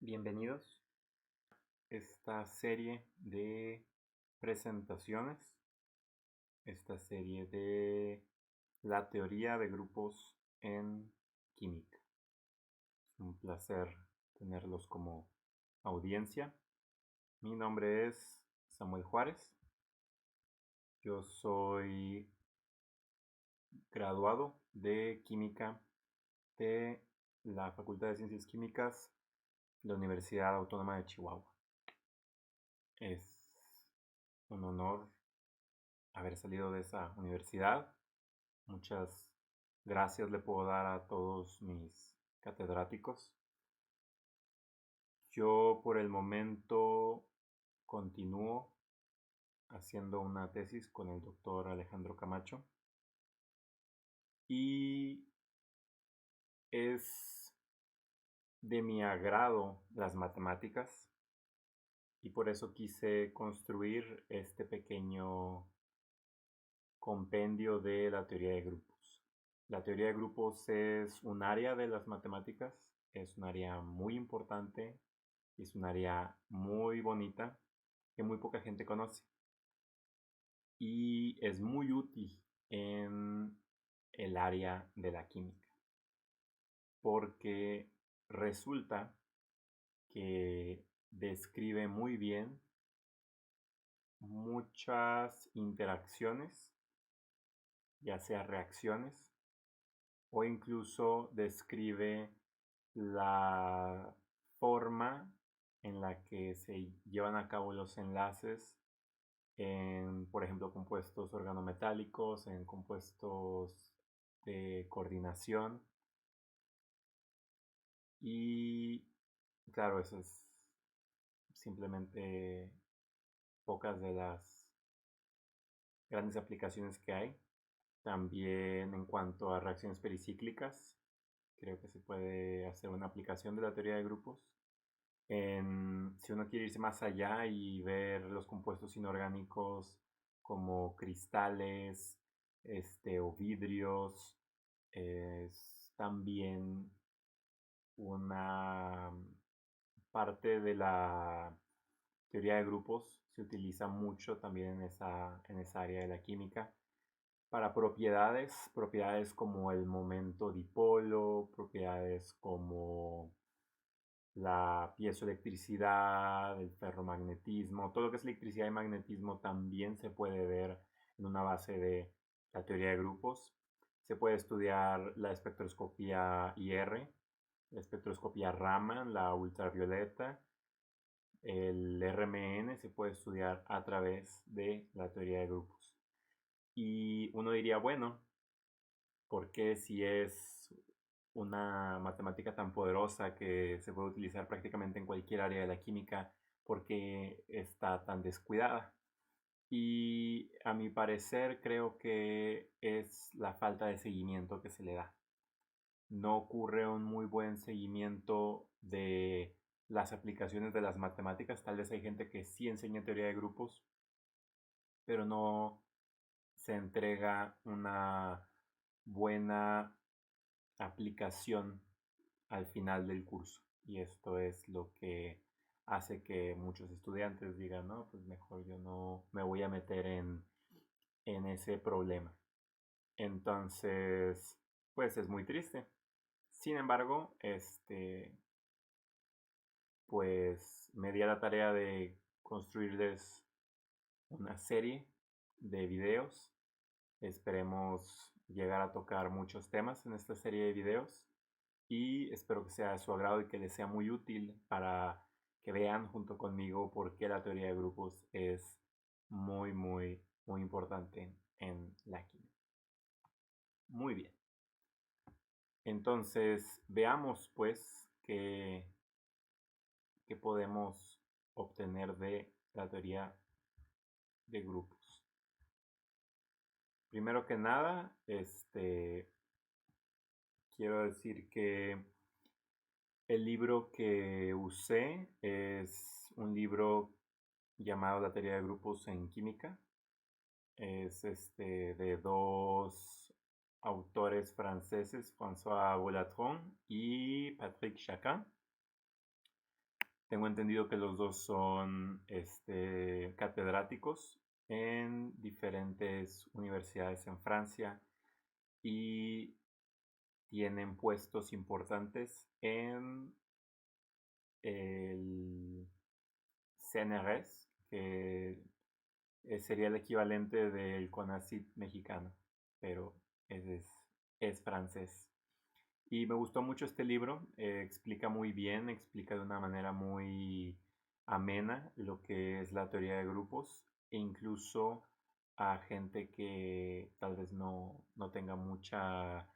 Bienvenidos a esta serie de presentaciones, esta serie de la teoría de grupos en química. Es un placer tenerlos como audiencia. Mi nombre es Samuel Juárez. Yo soy graduado de química de la Facultad de Ciencias Químicas de la Universidad Autónoma de Chihuahua. Es un honor haber salido de esa universidad. Muchas gracias le puedo dar a todos mis catedráticos. Yo por el momento continúo haciendo una tesis con el doctor Alejandro Camacho y es de mi agrado las matemáticas y por eso quise construir este pequeño compendio de la teoría de grupos. La teoría de grupos es un área de las matemáticas, es un área muy importante, es un área muy bonita que muy poca gente conoce y es muy útil en el área de la química porque resulta que describe muy bien muchas interacciones, ya sea reacciones, o incluso describe la forma en la que se llevan a cabo los enlaces en, por ejemplo, compuestos organometálicos, en compuestos de coordinación. Y claro, eso es simplemente pocas de las grandes aplicaciones que hay. También en cuanto a reacciones pericíclicas, creo que se puede hacer una aplicación de la teoría de grupos. Si uno quiere irse más allá y ver los compuestos inorgánicos como cristales o vidrios, es también una parte de la teoría de grupos. Se utiliza mucho también en esa área de la química para propiedades como el momento dipolo, propiedades como la piezoelectricidad, el ferromagnetismo, todo lo que es electricidad y magnetismo también se puede ver en una base de la teoría de grupos. Se puede estudiar la espectroscopía IR, la espectroscopía Raman, la ultravioleta, el RMN se puede estudiar a través de la teoría de grupos. Y uno diría, bueno, ¿por qué si es una matemática tan poderosa que se puede utilizar prácticamente en cualquier área de la química, por qué está tan descuidada? Y a mi parecer creo que es la falta de seguimiento que se le da. No ocurre un muy buen seguimiento de las aplicaciones de las matemáticas. Tal vez hay gente que sí enseña teoría de grupos, pero no se entrega una buena aplicación al final del curso. Y esto es lo que hace que muchos estudiantes digan, no, pues mejor yo no me voy a meter en ese problema. Entonces, pues es muy triste. Sin embargo, pues me di a la tarea de construirles una serie de videos. Esperemos llegar a tocar muchos temas en esta serie de videos y espero que sea de su agrado y que les sea muy útil para que vean junto conmigo por qué la teoría de grupos es muy, muy, muy importante en la química. Muy bien. Entonces, veamos pues qué podemos obtener de la teoría de grupos. Primero que nada, quiero decir que el libro que usé es un libro llamado La teoría de grupos en química. Es de dos autores franceses, François Volatron y Patrick Chacun. Tengo entendido que los dos son catedráticos en diferentes universidades en Francia y tienen puestos importantes en el CNRS, que sería el equivalente del CONACYT mexicano, pero es francés. Y me gustó mucho este libro, explica muy bien, explica de una manera muy amena lo que es la teoría de grupos e incluso a gente que tal vez no tenga mucha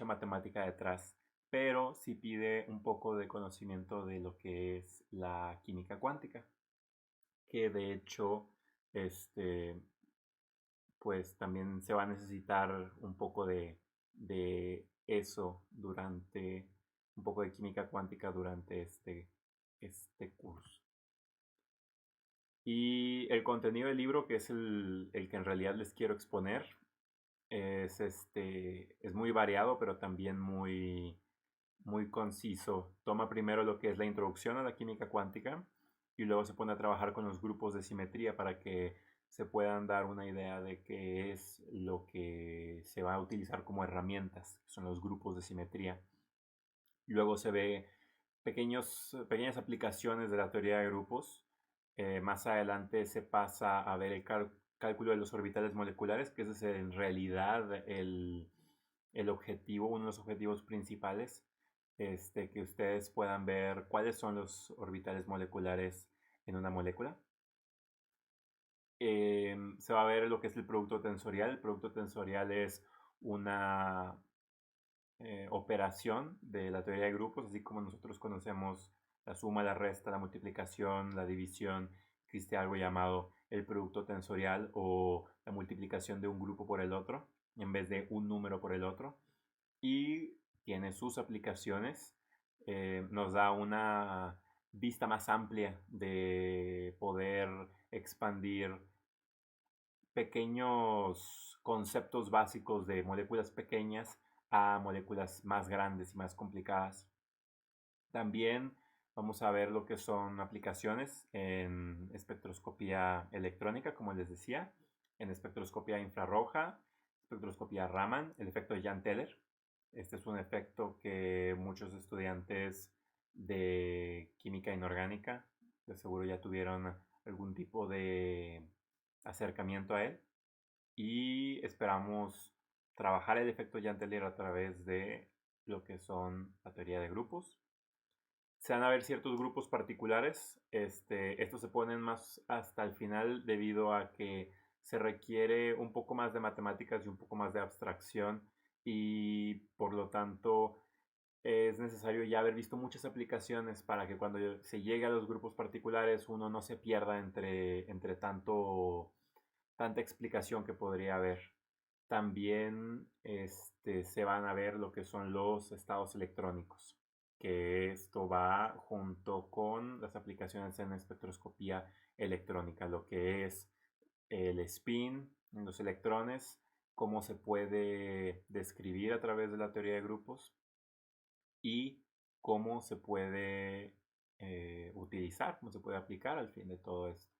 matemática detrás, pero sí pide un poco de conocimiento de lo que es la química cuántica, que de hecho, este, pues también se va a necesitar un poco de eso durante, un poco de química cuántica durante este curso. Y el contenido del libro, que es el que en realidad les quiero exponer, es muy variado, pero también muy conciso. Toma primero lo que es la introducción a la química cuántica y luego se pone a trabajar con los grupos de simetría para que se puedan dar una idea de qué es lo que se va a utilizar como herramientas, que son los grupos de simetría. Luego se ve pequeñas aplicaciones de la teoría de grupos. Más adelante se pasa a ver el cálculo de los orbitales moleculares, que ese es en realidad el objetivo, uno de los objetivos principales, que ustedes puedan ver cuáles son los orbitales moleculares en una molécula. Se va a ver lo que es el producto tensorial. El producto tensorial es una operación de la teoría de grupos, así como nosotros conocemos la suma, la resta, la multiplicación, la división. Existe algo llamado el producto tensorial o la multiplicación de un grupo por el otro en vez de un número por el otro. Y tiene sus aplicaciones. Nos da una vista más amplia de poder expandir pequeños conceptos básicos de moléculas pequeñas a moléculas más grandes y más complicadas. También vamos a ver lo que son aplicaciones en espectroscopía electrónica, como les decía, en espectroscopía infrarroja, espectroscopía Raman, el efecto de Jahn-Teller. Este es un efecto que muchos estudiantes de química inorgánica de seguro ya tuvieron algún tipo de acercamiento a él y esperamos trabajar el efecto Jahn-Teller a través de lo que son la teoría de grupos. Se van a ver ciertos grupos particulares, estos se ponen más hasta el final debido a que se requiere un poco más de matemáticas y un poco más de abstracción y por lo tanto es necesario ya haber visto muchas aplicaciones para que cuando se llegue a los grupos particulares uno no se pierda entre tanta explicación que podría haber. También se van a ver lo que son los estados electrónicos, que esto va junto con las aplicaciones en espectroscopía electrónica, lo que es el spin en los electrones, cómo se puede describir a través de la teoría de grupos y cómo se puede utilizar, cómo se puede aplicar al fin de todo esto,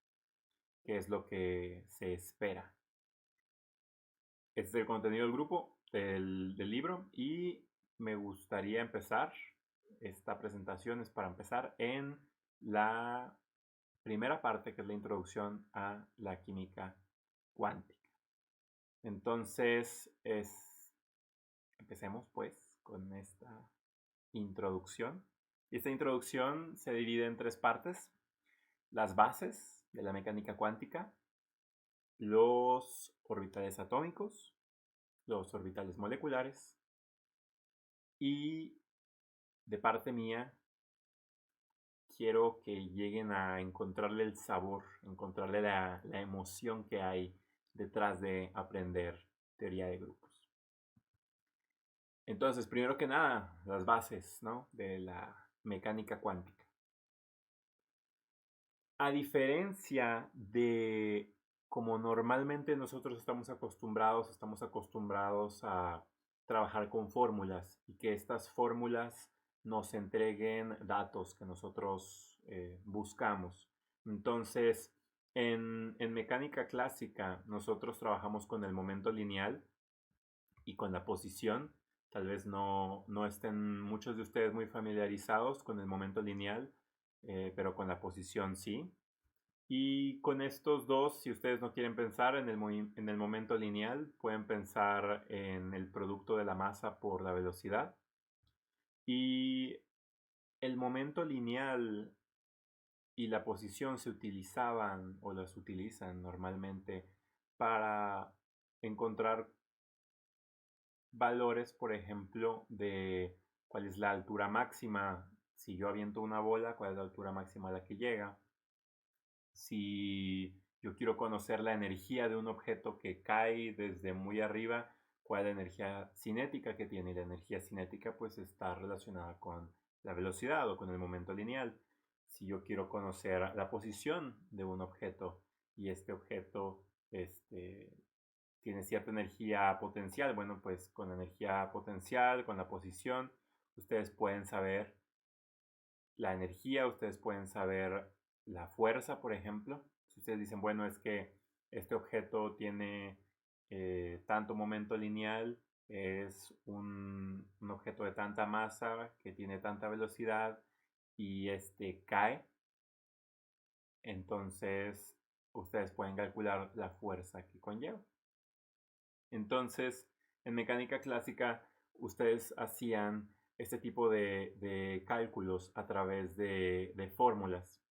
que es lo que se espera. Este es el contenido del grupo, del libro, y me gustaría empezar, esta presentación es para empezar en la primera parte, que es la introducción a la química cuántica. Entonces, empecemos pues con esta introducción. Esta introducción se divide en tres partes: las bases de la mecánica cuántica, los orbitales atómicos, los orbitales moleculares y de parte mía quiero que lleguen a encontrarle el sabor, encontrarle la emoción que hay detrás de aprender teoría de grupos. Entonces, primero que nada, las bases, ¿no?, de la mecánica cuántica. A diferencia de como normalmente nosotros estamos acostumbrados a trabajar con fórmulas y que estas fórmulas nos entreguen datos que nosotros buscamos. Entonces, en mecánica clásica, nosotros trabajamos con el momento lineal y con la posición. Tal vez no estén muchos de ustedes muy familiarizados con el momento lineal, pero con la posición sí. Y con estos dos, si ustedes no quieren pensar en el momento lineal, pueden pensar en el producto de la masa por la velocidad. Y el momento lineal y la posición se utilizaban o las utilizan normalmente para encontrar valores, por ejemplo, de cuál es la altura máxima. Si yo aviento una bola, cuál es la altura máxima a la que llega. Si yo quiero conocer la energía de un objeto que cae desde muy arriba, cuál es la energía cinética que tiene. Y la energía cinética pues está relacionada con la velocidad o con el momento lineal. Si yo quiero conocer la posición de un objeto y este objeto tiene cierta energía potencial, bueno, pues con la energía potencial, con la posición, ustedes pueden saber la energía, ustedes pueden saber la fuerza, por ejemplo. Si ustedes dicen, bueno, es que este objeto tiene tanto momento lineal, es un objeto de tanta masa que tiene tanta velocidad y este cae, entonces ustedes pueden calcular la fuerza que conlleva. Entonces, en mecánica clásica, ustedes hacían este tipo de cálculos a través de fórmulas.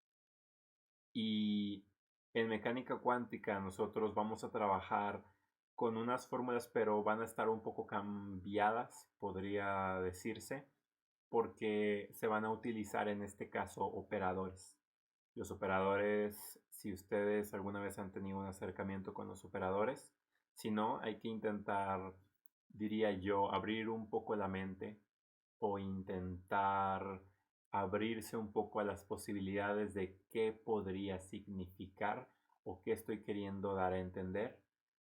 Y en mecánica cuántica nosotros vamos a trabajar con unas fórmulas, pero van a estar un poco cambiadas, podría decirse, porque se van a utilizar en este caso operadores. Los operadores, si ustedes alguna vez han tenido un acercamiento con los operadores, si no, hay que intentar, diría yo, abrir un poco la mente o intentar abrirse un poco a las posibilidades de qué podría significar o qué estoy queriendo dar a entender.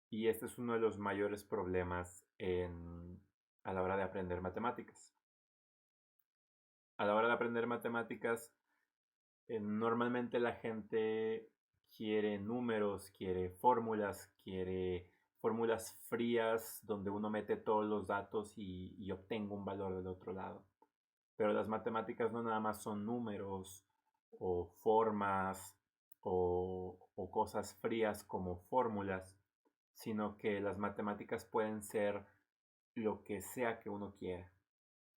Y este es uno de los mayores problemas a la hora de aprender matemáticas. A la hora de aprender matemáticas, normalmente la gente quiere números, quiere fórmulas frías donde uno mete todos los datos y obtenga un valor del otro lado. Pero las matemáticas no nada más son números o formas o cosas frías como fórmulas, sino que las matemáticas pueden ser lo que sea que uno quiera,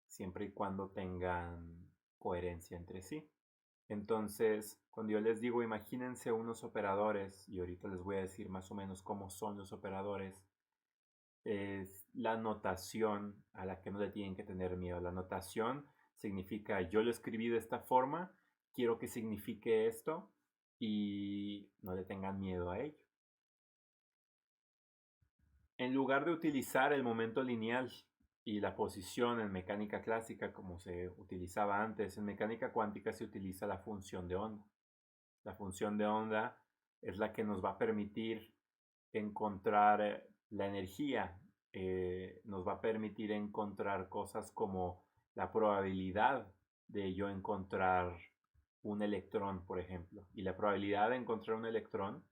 siempre y cuando tengan coherencia entre sí. Entonces, cuando yo les digo, imagínense unos operadores, y ahorita les voy a decir más o menos cómo son los operadores, es la notación a la que no le tienen que tener miedo. La notación significa yo lo escribí de esta forma, quiero que signifique esto y no le tengan miedo a ello. En lugar de utilizar el momento lineal y la posición en mecánica clásica como se utilizaba antes, en mecánica cuántica se utiliza la función de onda. La función de onda es la que nos va a permitir encontrar la energía, nos va a permitir encontrar cosas como la probabilidad de yo encontrar un electrón, por ejemplo. Y la probabilidad de encontrar un electrón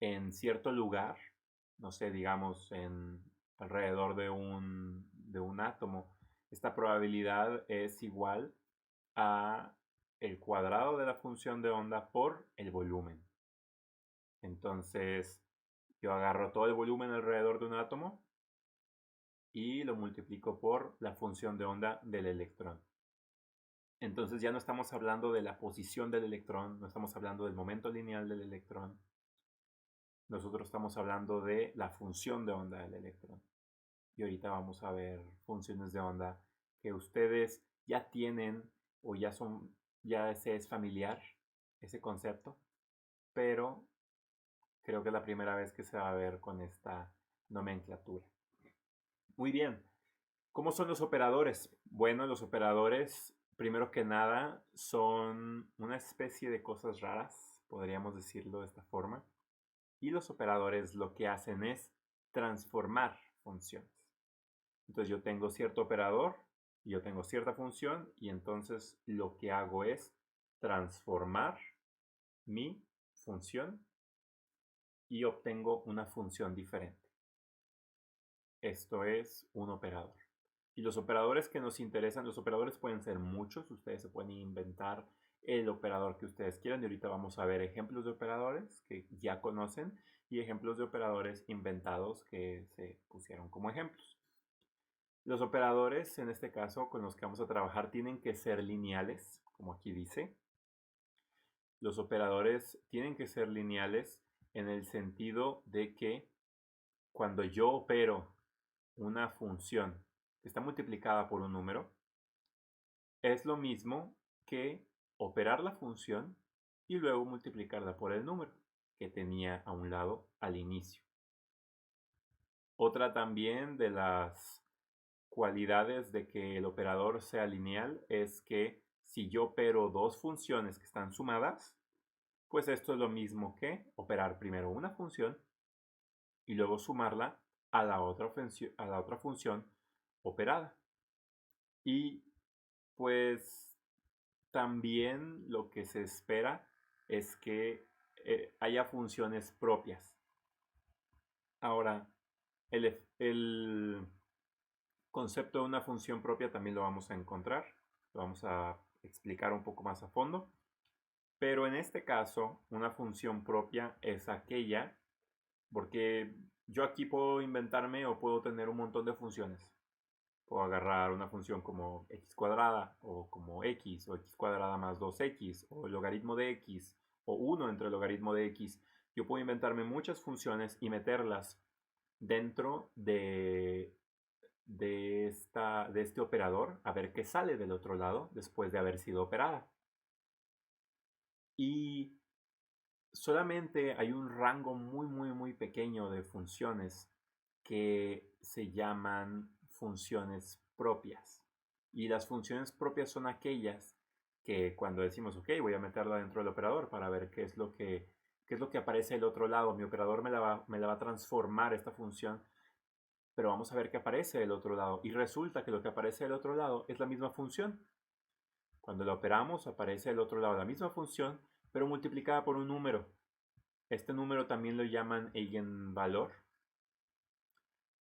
en cierto lugar, no sé, digamos en alrededor de un átomo, esta probabilidad es igual a el cuadrado de la función de onda por el volumen. Entonces, yo agarro todo el volumen alrededor de un átomo y lo multiplico por la función de onda del electrón. Entonces ya no estamos hablando de la posición del electrón, no estamos hablando del momento lineal del electrón. Nosotros estamos hablando de la función de onda del electrón. Y ahorita vamos a ver funciones de onda que ustedes ya tienen o ya se es familiar ese concepto, pero creo que es la primera vez que se va a ver con esta nomenclatura. Muy bien. ¿Cómo son los operadores? Bueno, los operadores, primero que nada, son una especie de cosas raras, podríamos decirlo de esta forma. Y los operadores lo que hacen es transformar funciones. Entonces yo tengo cierto operador, yo tengo cierta función y entonces lo que hago es transformar mi función y obtengo una función diferente. Esto es un operador. Y los operadores que nos interesan, los operadores pueden ser muchos, ustedes se pueden inventar el operador que ustedes quieran y ahorita vamos a ver ejemplos de operadores que ya conocen y ejemplos de operadores inventados que se pusieron como ejemplos. Los operadores, en este caso, con los que vamos a trabajar, tienen que ser lineales, como aquí dice. Los operadores tienen que ser lineales en el sentido de que cuando yo opero una función que está multiplicada por un número, es lo mismo que operar la función y luego multiplicarla por el número que tenía a un lado al inicio. Otra también de las cualidades de que el operador sea lineal es que si yo opero dos funciones que están sumadas, pues esto es lo mismo que operar primero una función y luego sumarla a la otra función operada. Y pues también lo que se espera es que haya funciones propias. Ahora, el concepto de una función propia también lo vamos a encontrar, lo vamos a explicar un poco más a fondo, pero en este caso una función propia es aquella, porque yo aquí puedo inventarme o puedo tener un montón de funciones. Puedo agarrar una función como x cuadrada o como x o x cuadrada más 2x o el logaritmo de x o 1 entre el logaritmo de x. Yo puedo inventarme muchas funciones y meterlas dentro de este operador a ver qué sale del otro lado después de haber sido operada. Y solamente hay un rango muy pequeño de funciones que se llaman funciones propias. Y las funciones propias son aquellas que cuando decimos, ok, voy a meterla dentro del operador para ver qué es lo que aparece del otro lado. Mi operador me la va a transformar esta función, pero vamos a ver qué aparece del otro lado. Y resulta que lo que aparece del otro lado es la misma función. Cuando la operamos aparece del otro lado la misma función, pero multiplicada por un número. Este número también lo llaman eigenvalor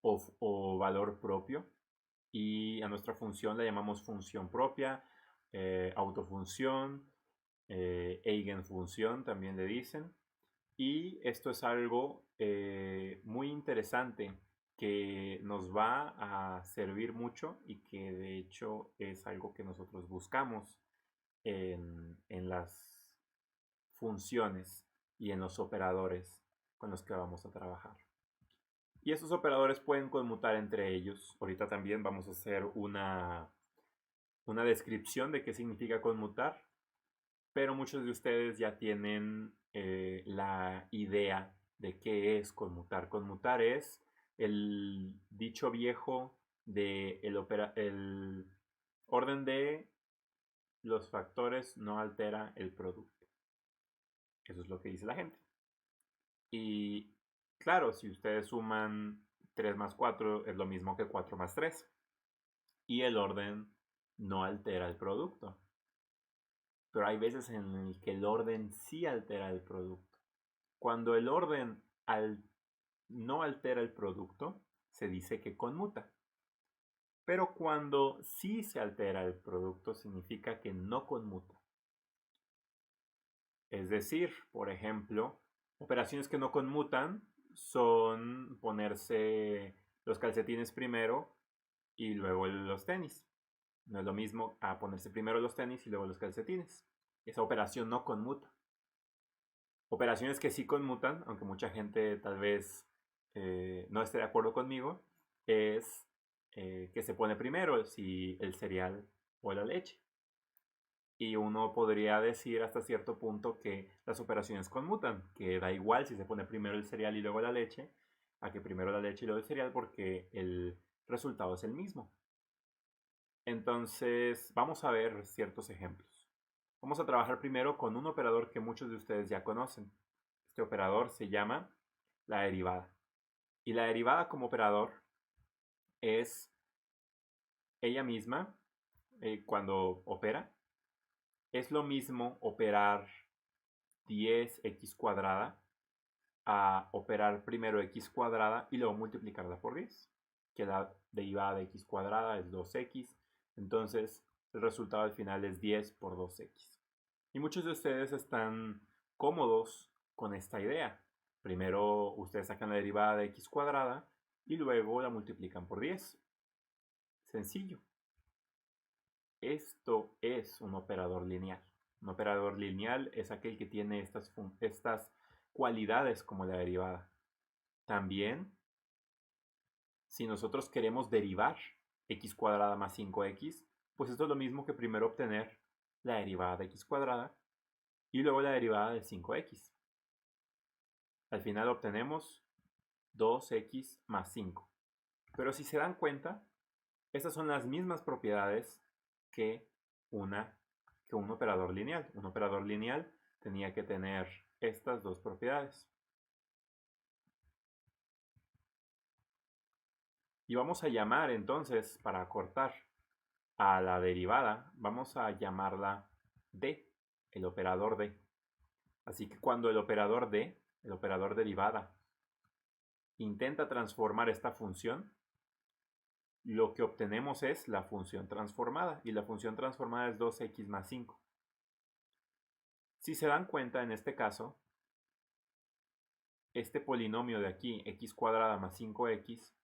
o valor propio. Y a nuestra función la llamamos función propia, autofunción, eigenfunción también le dicen. Y esto es algo muy interesante que nos va a servir mucho y que de hecho es algo que nosotros buscamos en las funciones y en los operadores con los que vamos a trabajar. Y estos operadores pueden conmutar entre ellos. Ahorita también vamos a hacer una descripción de qué significa conmutar, pero muchos de ustedes ya tienen la idea de qué es conmutar. Conmutar es el dicho viejo de el orden de los factores no altera el producto. Eso es lo que dice la gente. Y claro, si ustedes suman 3 más 4 es lo mismo que 4 más 3. Y el orden no altera el producto. Pero hay veces en el que el orden sí altera el producto. Cuando el orden no altera el producto, se dice que conmuta. Pero cuando sí se altera el producto, significa que no conmuta. Es decir, por ejemplo, operaciones que no conmutan son ponerse los calcetines primero y luego los tenis. No es lo mismo a ponerse primero los tenis y luego los calcetines. Esa operación no conmuta. Operaciones que sí conmutan, aunque mucha gente tal vez no esté de acuerdo conmigo, es que se pone primero si el cereal o la leche. Y uno podría decir hasta cierto punto que las operaciones conmutan, que da igual si se pone primero el cereal y luego la leche, a que primero la leche y luego el cereal, porque el resultado es el mismo. Entonces, vamos a ver ciertos ejemplos. Vamos a trabajar primero con un operador que muchos de ustedes ya conocen. Este operador se llama la derivada. Y la derivada como operador es ella misma, cuando opera, Es lo mismo operar 10x cuadrada a operar primero x cuadrada y luego multiplicarla por 10, que la derivada de x cuadrada es 2x, entonces el resultado al final es 10 por 2x. Y muchos de ustedes están cómodos con esta idea. Primero ustedes sacan la derivada de x cuadrada y luego la multiplican por 10. Sencillo. Esto es un operador lineal. Un operador lineal es aquel que tiene estas cualidades como la derivada. También, si nosotros queremos derivar x cuadrada más 5x, pues esto es lo mismo que primero obtener la derivada de x cuadrada y luego la derivada de 5x. Al final obtenemos 2x más 5. Pero si se dan cuenta, estas son las mismas propiedades que un operador lineal. Un operador lineal tenía que tener estas dos propiedades. Y vamos a llamar entonces, para acortar a la derivada, vamos a llamarla d, el operador d. Así que cuando el operador d, el operador derivada, intenta transformar esta función, lo que obtenemos es la función transformada, y la función transformada es 2x más 5. Si se dan cuenta, en este caso, este polinomio de aquí, x cuadrada más 5x,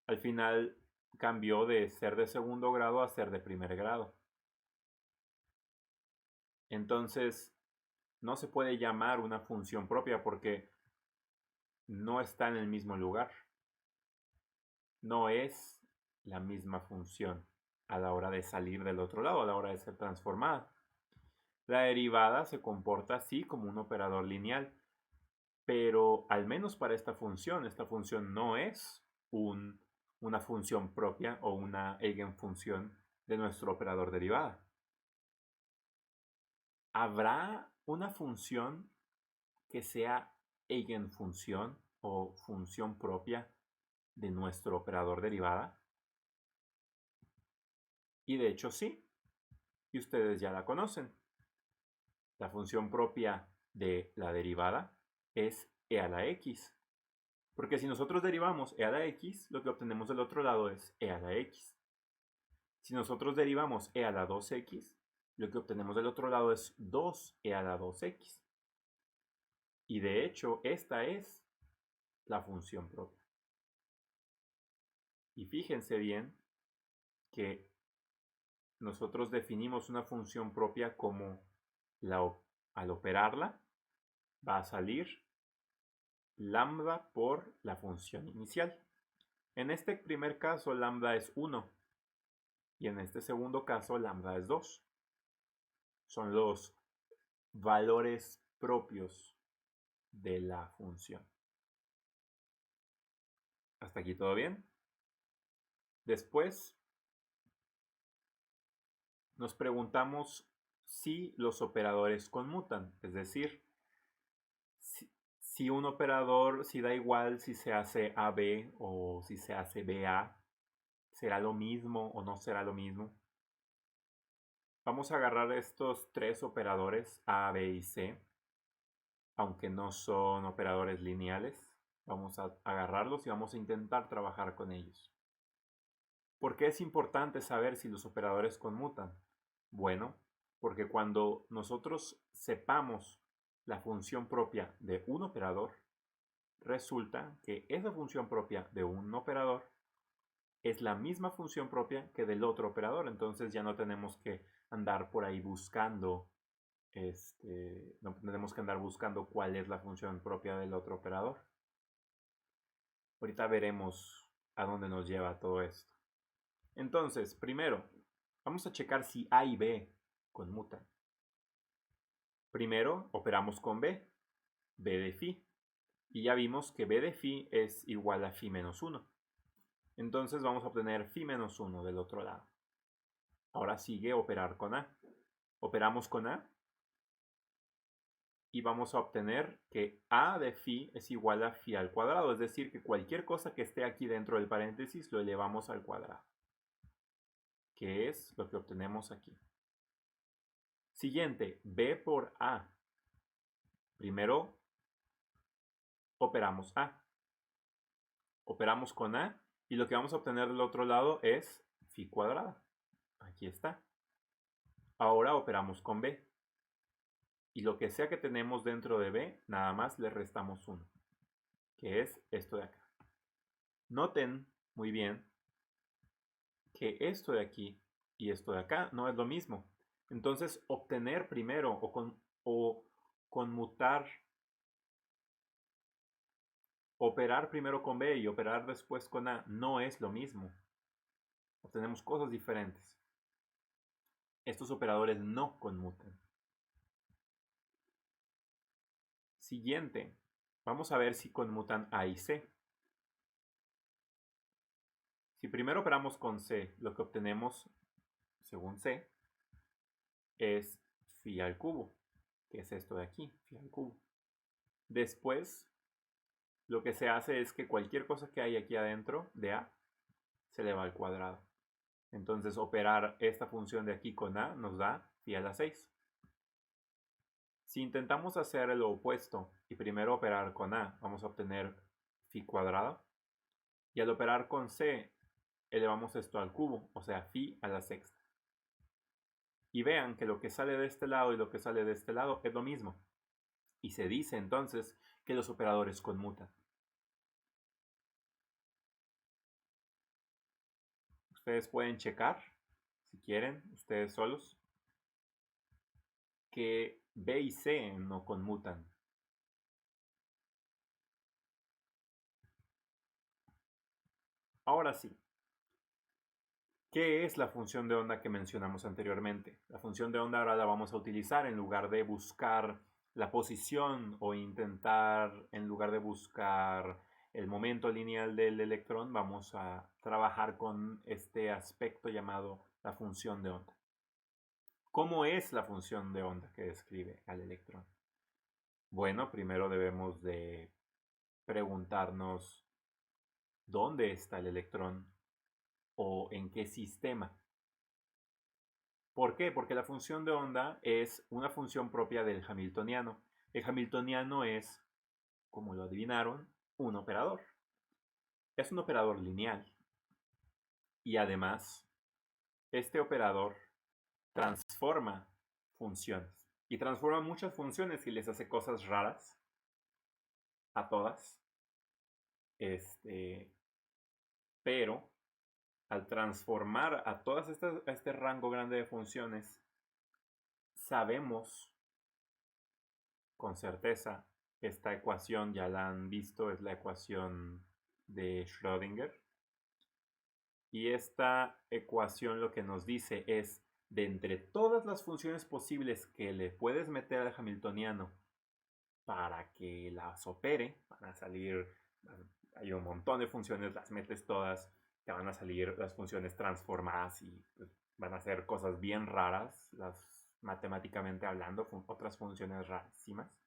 al final cambió de ser de segundo grado a ser de primer grado. Entonces, no se puede llamar una función propia porque no está en el mismo lugar. No es la misma función a la hora de salir del otro lado, a la hora de ser transformada. La derivada se comporta así como un operador lineal, pero al menos para esta función no es una función propia o una eigenfunción de nuestro operador derivada. ¿Habrá una función que sea eigenfunción o función propia de nuestro operador derivada? Y de hecho sí, y ustedes ya la conocen. La función propia de la derivada es e a la x. Porque si nosotros derivamos e a la x, lo que obtenemos del otro lado es e a la x. Si nosotros derivamos e a la 2x, lo que obtenemos del otro lado es 2e a la 2x. Y de hecho, esta es la función propia. Y fíjense bien que nosotros definimos una función propia como al operarla va a salir lambda por la función inicial. En este primer caso lambda es 1 y en este segundo caso lambda es 2. Son los valores propios de la función. ¿Hasta aquí todo bien? Después nos preguntamos si los operadores conmutan, es decir, si un operador, si da igual si se hace AB o si se hace BA, ¿será lo mismo o no será lo mismo? Vamos a agarrar estos tres operadores A, B y C, aunque no son operadores lineales. Vamos a agarrarlos y vamos a intentar trabajar con ellos. ¿Por qué es importante saber si los operadores conmutan? Bueno, porque cuando nosotros sepamos la función propia de un operador, resulta que esa función propia de un operador es la misma función propia que del otro operador. Entonces ya no tenemos que andar por ahí buscando, no tenemos que andar buscando cuál es la función propia del otro operador. Ahorita veremos a dónde nos lleva todo esto. Entonces, primero, vamos a checar si A y B conmutan. Primero, operamos con B, B de phi. Y ya vimos que B de phi es igual a phi menos 1. Entonces vamos a obtener phi menos 1 del otro lado. Ahora sigue operar con A. Operamos con A y vamos a obtener que A de phi es igual a phi al cuadrado. Es decir, que cualquier cosa que esté aquí dentro del paréntesis lo elevamos al cuadrado, que es lo que obtenemos aquí. Siguiente, B por A. Primero operamos A. Operamos con A y lo que vamos a obtener del otro lado es phi cuadrada. Aquí está. Ahora operamos con B. Y lo que sea que tenemos dentro de B, nada más le restamos 1, que es esto de acá. Noten muy bien que esto de aquí y esto de acá no es lo mismo. Entonces, obtener primero o conmutar, operar primero con B y operar después con A no es lo mismo. Obtenemos cosas diferentes. Estos operadores no conmutan. Siguiente, vamos a ver si conmutan A y C. Si primero operamos con C, lo que obtenemos, según C, es phi al cubo, que es esto de aquí, phi al cubo. Después, lo que se hace es que cualquier cosa que hay aquí adentro de A se le va al cuadrado. Entonces, operar esta función de aquí con A nos da phi a la 6. Si intentamos hacer lo opuesto y primero operar con A, vamos a obtener phi cuadrado. Y al operar con C, elevamos esto al cubo, o sea, phi a la sexta. Y vean que lo que sale de este lado y lo que sale de este lado es lo mismo. Y se dice entonces que los operadores conmutan. Ustedes pueden checar, si quieren, ustedes solos, que B y C no conmutan. Ahora sí, ¿qué es la función de onda que mencionamos anteriormente? La función de onda ahora la vamos a utilizar en lugar de buscar la posición o intentar, en lugar de buscar el momento lineal del electrón, vamos a trabajar con este aspecto llamado la función de onda. ¿Cómo es la función de onda que describe al electrón? Bueno, primero debemos de preguntarnos dónde está el electrón o en qué sistema. ¿Por qué? Porque la función de onda es una función propia del hamiltoniano. El hamiltoniano es, como lo adivinaron, un operador. Es un operador lineal. Y además, este operador transforma funciones. Y transforma muchas funciones y les hace cosas raras a todas. Pero al transformar a todas este rango grande de funciones, sabemos con certeza, esta ecuación ya la han visto, es la ecuación de Schrödinger. Y esta ecuación lo que nos dice es, de entre todas las funciones posibles que le puedes meter al hamiltoniano para que las opere, van a salir, hay un montón de funciones, las metes todas, te van a salir las funciones transformadas y pues, van a ser cosas bien raras, las matemáticamente hablando, otras funciones rarísimas.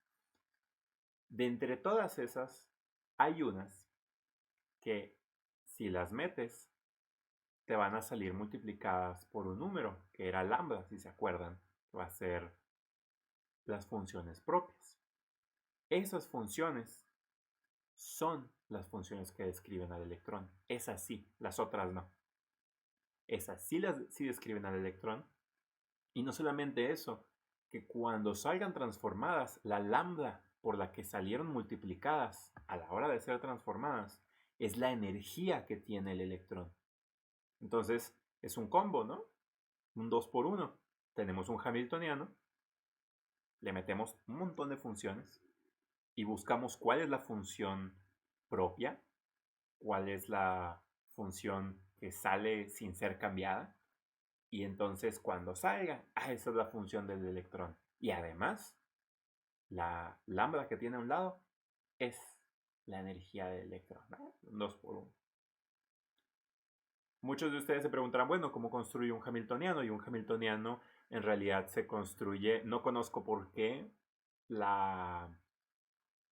De entre todas esas, hay unas que si las metes, te van a salir multiplicadas por un número, que era lambda, si se acuerdan, que va a ser las funciones propias. Esas funciones son las funciones que describen al electrón. Esas sí, las otras no. Esas sí describen al electrón. Y no solamente eso, que cuando salgan transformadas, la lambda por la que salieron multiplicadas a la hora de ser transformadas es la energía que tiene el electrón. Entonces, es un combo, ¿no? Un 2 por 1. Tenemos un hamiltoniano, le metemos un montón de funciones y buscamos cuál es la función propia, cuál es la función que sale sin ser cambiada. Y entonces cuando salga, esa es la función del electrón. Y además, la lambda que tiene a un lado es la energía del electrón, ¿no? 2 por 1. Muchos de ustedes se preguntarán, bueno, ¿cómo construye un hamiltoniano? Y un hamiltoniano en realidad se construye, no conozco por qué la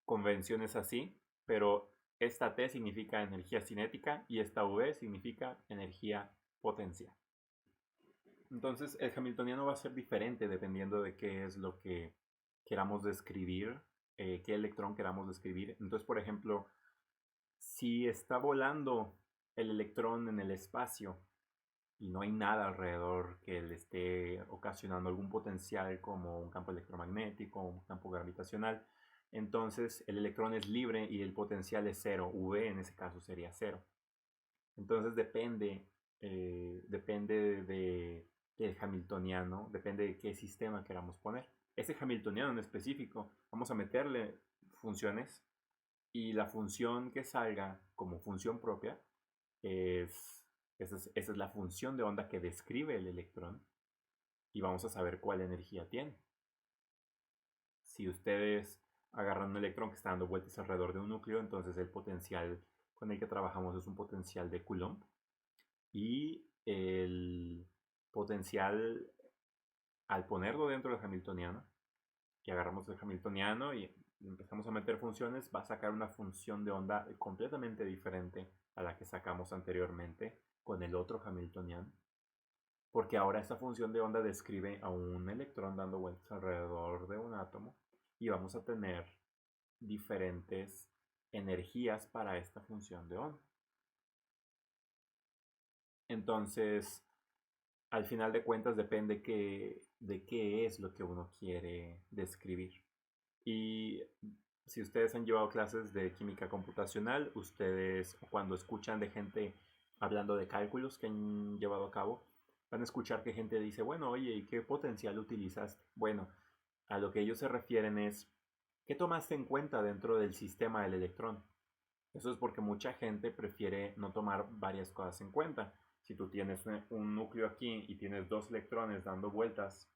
convención es así, pero esta T significa energía cinética y esta V significa energía potencial. Entonces, el hamiltoniano va a ser diferente dependiendo de qué es lo que queramos describir, qué electrón queramos describir. Entonces, por ejemplo, si está volando el electrón en el espacio y no hay nada alrededor que le esté ocasionando algún potencial como un campo electromagnético, un campo gravitacional, entonces el electrón es libre y el potencial es cero. V en ese caso sería cero. Entonces depende del hamiltoniano, depende de qué sistema queramos poner. Ese hamiltoniano en específico, vamos a meterle funciones y la función que salga como función propia es, esa es la función de onda que describe el electrón y vamos a saber cuál energía tiene. Si ustedes agarran un electrón que está dando vueltas alrededor de un núcleo, entonces el potencial con el que trabajamos es un potencial de Coulomb y el potencial al ponerlo dentro del hamiltoniano y agarramos el hamiltoniano y empezamos a meter funciones, va a sacar una función de onda completamente diferente a la que sacamos anteriormente con el otro hamiltoniano. Porque ahora esta función de onda describe a un electrón dando vueltas alrededor de un átomo y vamos a tener diferentes energías para esta función de onda. Entonces, al final de cuentas depende de qué es lo que uno quiere describir. Y si ustedes han llevado clases de química computacional, ustedes cuando escuchan de gente hablando de cálculos que han llevado a cabo, van a escuchar que gente dice, bueno, oye, ¿y qué potencial utilizaste? Bueno, a lo que ellos se refieren es, ¿qué tomaste en cuenta dentro del sistema del electrón? Eso es porque mucha gente prefiere no tomar varias cosas en cuenta. Si tú tienes un núcleo aquí y tienes dos electrones dando vueltas,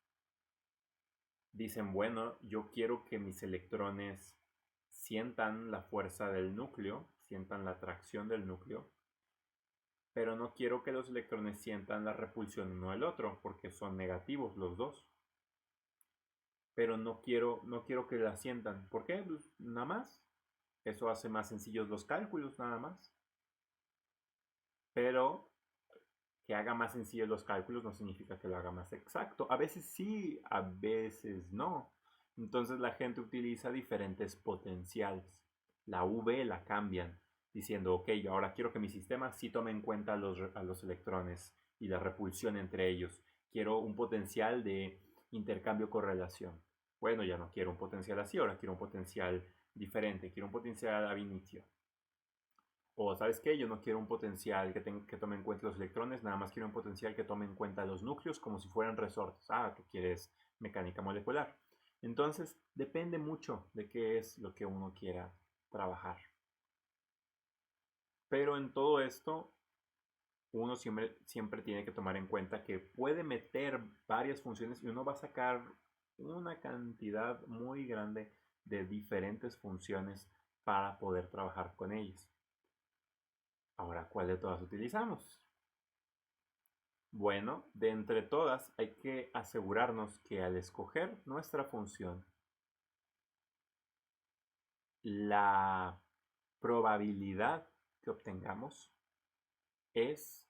dicen, bueno, yo quiero que mis electrones sientan la fuerza del núcleo, sientan la atracción del núcleo, pero no quiero que los electrones sientan la repulsión uno del otro, porque son negativos los dos. Pero no quiero que la sientan. ¿Por qué? Pues nada más. Eso hace más sencillos los cálculos, nada más. Pero que haga más sencillos los cálculos no significa que lo haga más exacto. A veces sí, a veces no. Entonces la gente utiliza diferentes potenciales. La V la cambian diciendo, ok, ahora quiero que mi sistema sí tome en cuenta a los electrones y la repulsión entre ellos. Quiero un potencial de intercambio-correlación. Bueno, ya no quiero un potencial así, ahora quiero un potencial diferente, quiero un potencial ab initio. O sabes qué, yo no quiero un potencial que tome en cuenta los electrones, nada más quiero un potencial que tome en cuenta los núcleos como si fueran resortes. Ah, tú quieres mecánica molecular. Entonces, depende mucho de qué es lo que uno quiera trabajar. Pero en todo esto, uno siempre tiene que tomar en cuenta que puede meter varias funciones y uno va a sacar una cantidad muy grande de diferentes funciones para poder trabajar con ellas. Ahora, ¿cuál de todas utilizamos? Bueno, de entre todas hay que asegurarnos que al escoger nuestra función, la probabilidad que obtengamos es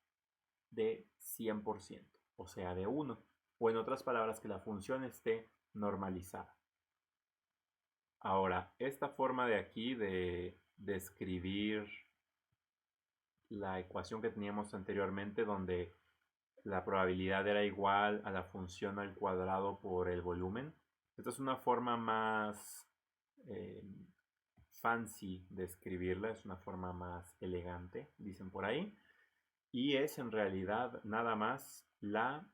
de 100%, o sea, de 1. O en otras palabras, que la función esté normalizada. Ahora, esta forma de aquí de describir la ecuación que teníamos anteriormente, donde la probabilidad era igual a la función al cuadrado por el volumen. Esta es una forma más eh, fancy de escribirla, es una forma más elegante, dicen por ahí. Y es en realidad nada más la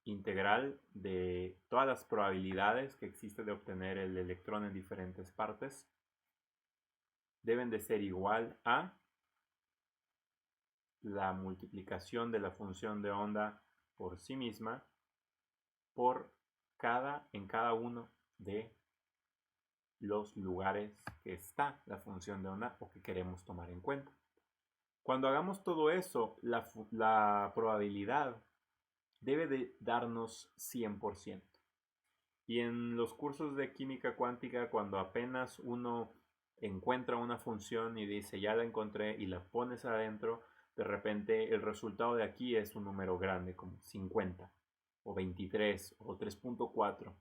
integral de todas las probabilidades que existe de obtener el electrón en diferentes partes. Deben de ser igual a la multiplicación de la función de onda por sí misma por en cada uno de los lugares que está la función de onda o que queremos tomar en cuenta. Cuando hagamos todo eso, la probabilidad debe de darnos 100%. Y en los cursos de química cuántica, cuando apenas uno encuentra una función y dice, ya la encontré, y la pones adentro, de repente el resultado de aquí es un número grande, como 50. o 23 o 3.4.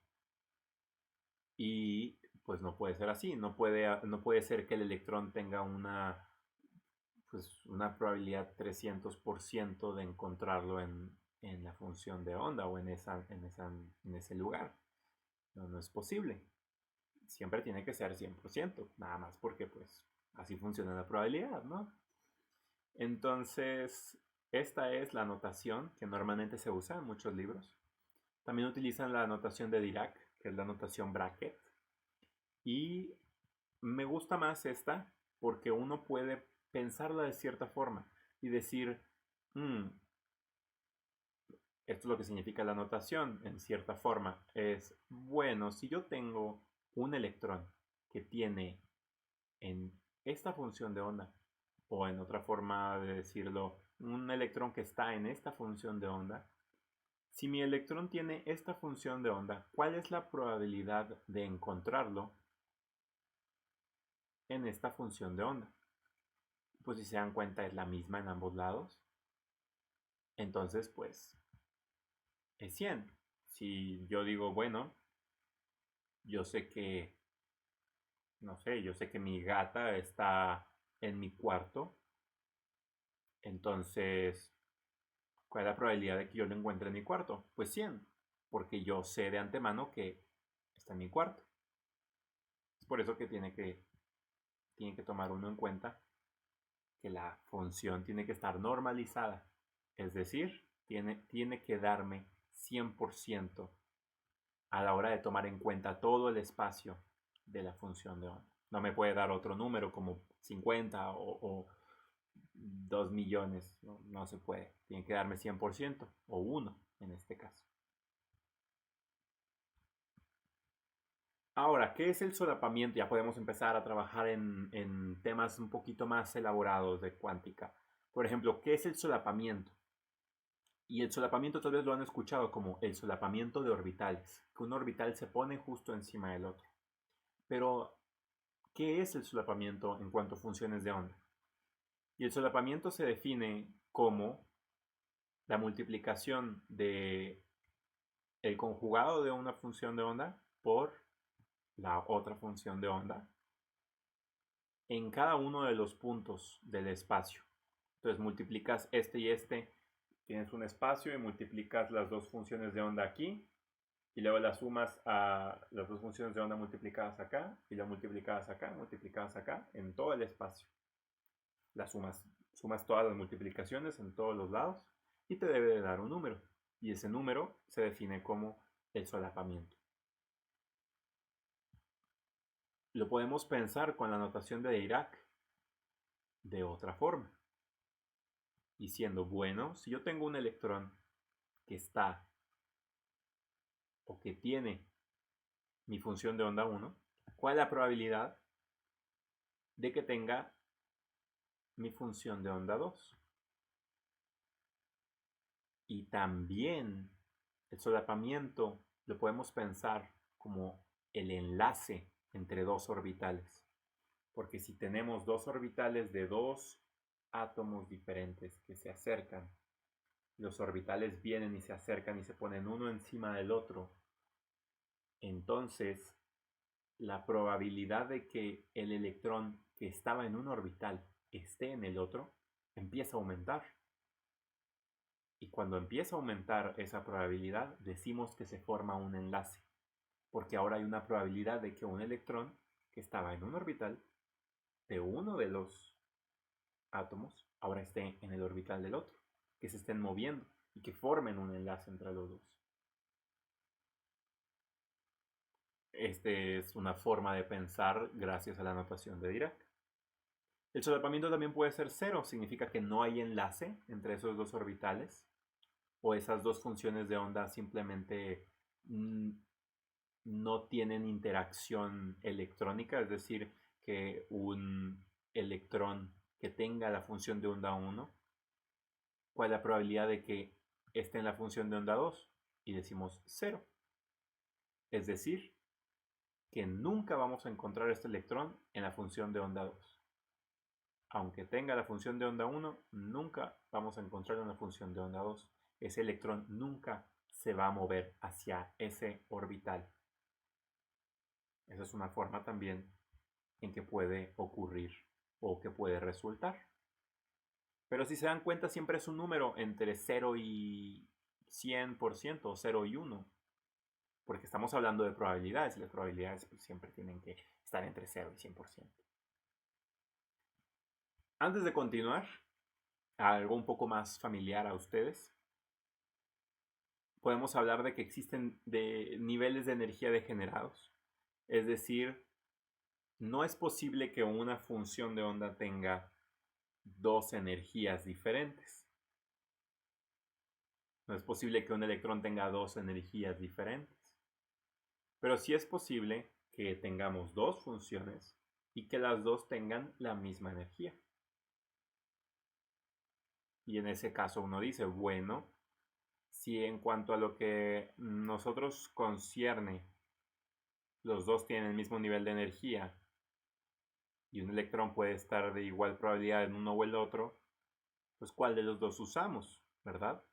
Y pues no puede ser así, no puede ser que el electrón tenga una probabilidad 300% de encontrarlo en la función de onda o en ese lugar. No, no es posible. Siempre tiene que ser 100%, nada más porque pues así funciona la probabilidad, ¿no? Entonces, esta es la notación que normalmente se usa en muchos libros. También utilizan la notación de Dirac, que es la notación bracket. Y me gusta más esta porque uno puede pensarla de cierta forma y decir, esto es lo que significa la notación en cierta forma. Es, bueno, si yo tengo un electrón que tiene en esta función de onda, o en otra forma de decirlo, un electrón que está en esta función de onda, si mi electrón tiene esta función de onda, ¿cuál es la probabilidad de encontrarlo en esta función de onda? Pues si se dan cuenta es la misma en ambos lados. Entonces, pues, es 100. Si yo digo, bueno, yo sé que, no sé, yo sé que mi gata está en mi cuarto, entonces, ¿cuál es la probabilidad de que yo lo encuentre en mi cuarto? Pues 100, porque yo sé de antemano que está en mi cuarto. Es por eso que tiene que tomar uno en cuenta que la función tiene que estar normalizada. Es decir, tiene que darme 100% a la hora de tomar en cuenta todo el espacio de la función de onda. No me puede dar otro número como 50 o 2 millones. No, no se puede. Tiene que darme 100% o 1 en este caso. Ahora, ¿qué es el solapamiento? Ya podemos empezar a trabajar en temas un poquito más elaborados de cuántica. Por ejemplo, ¿qué es el solapamiento? Y el solapamiento tal vez lo han escuchado como el solapamiento de orbitales, que un orbital se pone justo encima del otro. Pero, ¿qué es el solapamiento en cuanto a funciones de onda? Y el solapamiento se define como la multiplicación de el conjugado de una función de onda por la otra función de onda en cada uno de los puntos del espacio. Entonces multiplicas este y este, tienes un espacio y multiplicas las dos funciones de onda aquí y luego las sumas a las dos funciones de onda multiplicadas acá y las multiplicadas acá en todo el espacio. Las sumas todas las multiplicaciones en todos los lados y te debe de dar un número. Y ese número se define como el solapamiento. Lo podemos pensar con la notación de Dirac de otra forma. Diciendo, bueno, si yo tengo un electrón que está o que tiene mi función de onda 1, ¿cuál es la probabilidad de que tenga mi función de onda 2? Y también el solapamiento lo podemos pensar como el enlace entre dos orbitales. Porque si tenemos dos orbitales de dos átomos diferentes que se acercan, los orbitales vienen y se acercan y se ponen uno encima del otro, entonces la probabilidad de que el electrón que estaba en un orbital esté en el otro empieza a aumentar. Y cuando empieza a aumentar esa probabilidad, decimos que se forma un enlace, porque ahora hay una probabilidad de que un electrón que estaba en un orbital de uno de los átomos ahora esté en el orbital del otro, que se estén moviendo y que formen un enlace entre los dos. Esta es una forma de pensar gracias a la notación de Dirac. El solapamiento también puede ser cero, significa que no hay enlace entre esos dos orbitales o esas dos funciones de onda simplemente no tienen interacción electrónica, es decir, que un electrón que tenga la función de onda 1, ¿cuál es la probabilidad de que esté en la función de onda 2? Y decimos 0. Es decir, que nunca vamos a encontrar este electrón en la función de onda 2. Aunque tenga la función de onda 1, nunca vamos a encontrarlo en la función de onda 2. Ese electrón nunca se va a mover hacia ese orbital. Esa es una forma también en que puede ocurrir o que puede resultar. Pero si se dan cuenta, siempre es un número entre 0 y 100%, o 0 y 1. Porque estamos hablando de probabilidades y las probabilidades pues, siempre tienen que estar entre 0 y 100%. Antes de continuar, algo un poco más familiar a ustedes, podemos hablar de que existen niveles de energía degenerados. Es decir, no es posible que una función de onda tenga dos energías diferentes. No es posible que un electrón tenga dos energías diferentes. Pero sí es posible que tengamos dos funciones y que las dos tengan la misma energía. Y en ese caso uno dice, bueno, si en cuanto a lo que nosotros concierne, los dos tienen el mismo nivel de energía y un electrón puede estar de igual probabilidad en uno o el otro, pues ¿cuál de los dos usamos? ¿Verdad?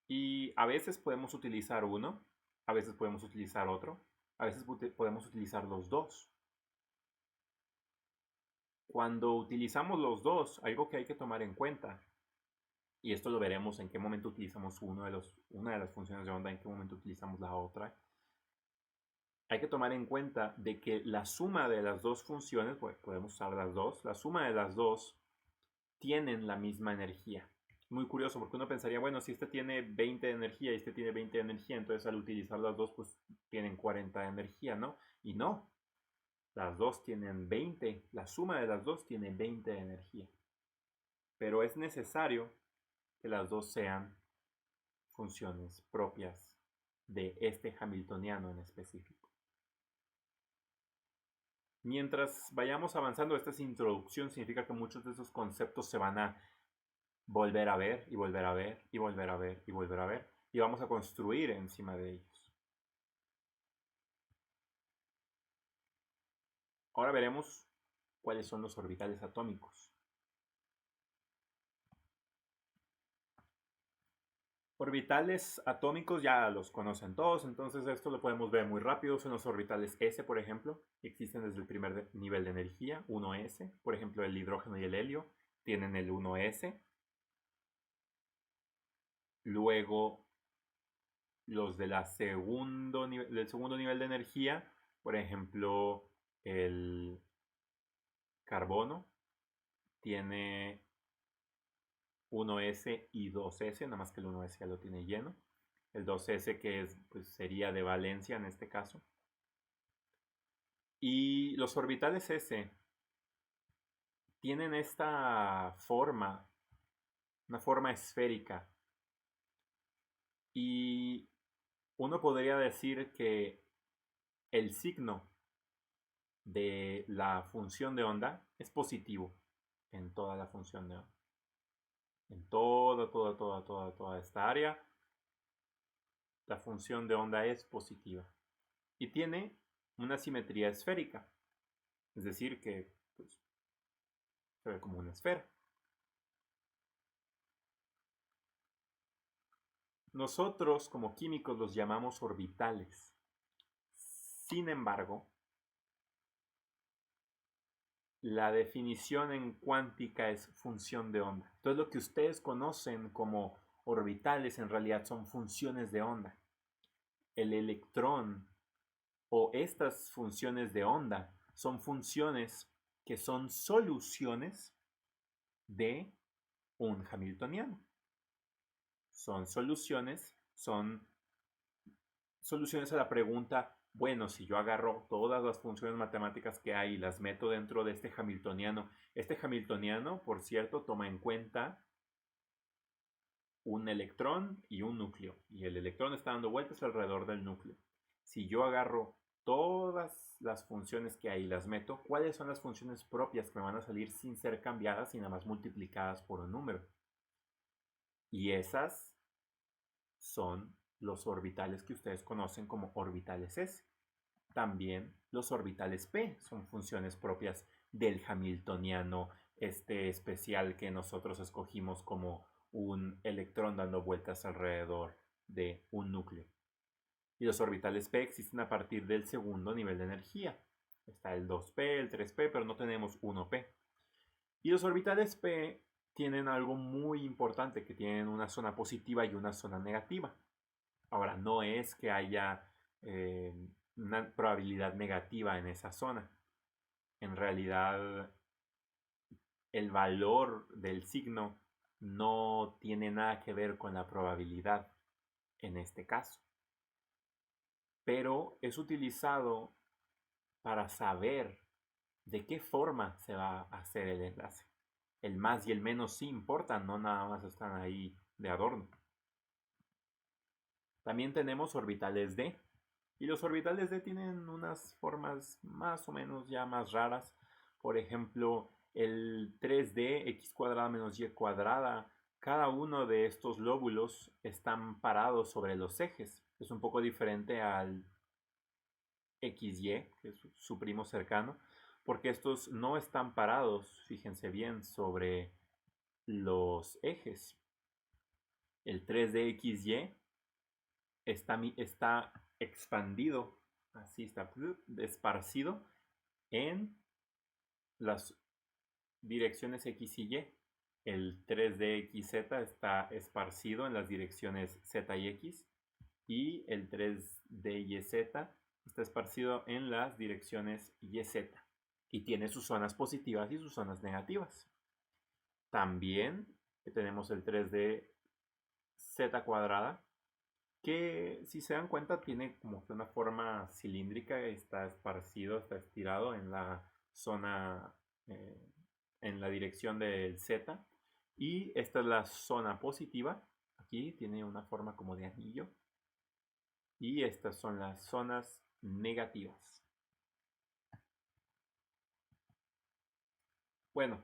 Y a veces podemos utilizar uno, a veces podemos utilizar otro, a veces podemos utilizar los dos. Cuando utilizamos los dos, algo que hay que tomar en cuenta, y esto lo veremos en qué momento utilizamos una de las funciones de onda, en qué momento utilizamos la otra, hay que tomar en cuenta de que la suma de las dos funciones, pues podemos usar las dos, la suma de las dos tienen la misma energía. Muy curioso, porque uno pensaría, bueno, si este tiene 20 de energía y este tiene 20 de energía, entonces al utilizar las dos, pues tienen 40 de energía, ¿no? Y no, las dos tienen 20, la suma de las dos tiene 20 de energía. Pero es necesario que las dos sean funciones propias de este hamiltoniano en específico. Mientras vayamos avanzando, esta introducción significa que muchos de esos conceptos se van a volver a ver y volver a ver y volver a ver y volver a ver y vamos a construir encima de ellos. Ahora veremos cuáles son los orbitales atómicos. Orbitales atómicos ya los conocen todos, entonces esto lo podemos ver muy rápido. Son los orbitales S, por ejemplo, que existen desde el primer nivel de energía, 1s. Por ejemplo, el hidrógeno y el helio tienen el 1s. Luego, los de del segundo nivel de energía, por ejemplo, el carbono tiene 1s y 2s, nada más que el 1s ya lo tiene lleno. El 2s que es, pues, sería de valencia en este caso. Y los orbitales S tienen esta forma, una forma esférica. Y uno podría decir que el signo de la función de onda es positivo en toda la función de onda. En toda esta área, la función de onda es positiva. Y tiene una simetría esférica. Es decir, que pues, se ve como una esfera. Nosotros como químicos los llamamos orbitales. Sin embargo, la definición en cuántica es función de onda. Entonces lo que ustedes conocen como orbitales en realidad son funciones de onda. El electrón o estas funciones de onda son funciones que son soluciones de un hamiltoniano. Son soluciones a la pregunta, bueno, si yo agarro todas las funciones matemáticas que hay y las meto dentro de este hamiltoniano, por cierto, toma en cuenta un electrón y un núcleo, y el electrón está dando vueltas alrededor del núcleo. Si yo agarro todas las funciones que hay y las meto, ¿cuáles son las funciones propias que me van a salir sin ser cambiadas y nada más multiplicadas por un número? Y esas son los orbitales que ustedes conocen como orbitales S. También los orbitales p son funciones propias del hamiltoniano especial que nosotros escogimos como un electrón dando vueltas alrededor de un núcleo. Y los orbitales p existen a partir del segundo nivel de energía. Está el 2p, el 3p, pero no tenemos 1p. Y los orbitales p tienen algo muy importante, que tienen una zona positiva y una zona negativa. Ahora, no es que haya una probabilidad negativa en esa zona. En realidad, el valor del signo no tiene nada que ver con la probabilidad en este caso. Pero es utilizado para saber de qué forma se va a hacer el enlace. El más y el menos sí importan, no nada más están ahí de adorno. También tenemos orbitales d. Y los orbitales d tienen unas formas más o menos ya más raras. Por ejemplo, el 3d, x cuadrada menos y cuadrada. Cada uno de estos lóbulos están parados sobre los ejes. Es un poco diferente al XY, que es su primo cercano, porque estos no están parados, fíjense bien, sobre los ejes. El 3D XY está expandido, así está, esparcido en las direcciones X y Y. El 3D XZ está esparcido en las direcciones Z y X. Y el 3D YZ está esparcido en las direcciones YZ. Y tiene sus zonas positivas y sus zonas negativas. También tenemos el 3D Z cuadrada, que si se dan cuenta tiene como que una forma cilíndrica, está esparcido, está estirado en la zona, en la dirección del Z. Y esta es la zona positiva, aquí tiene una forma como de anillo. Y estas son las zonas negativas. Bueno,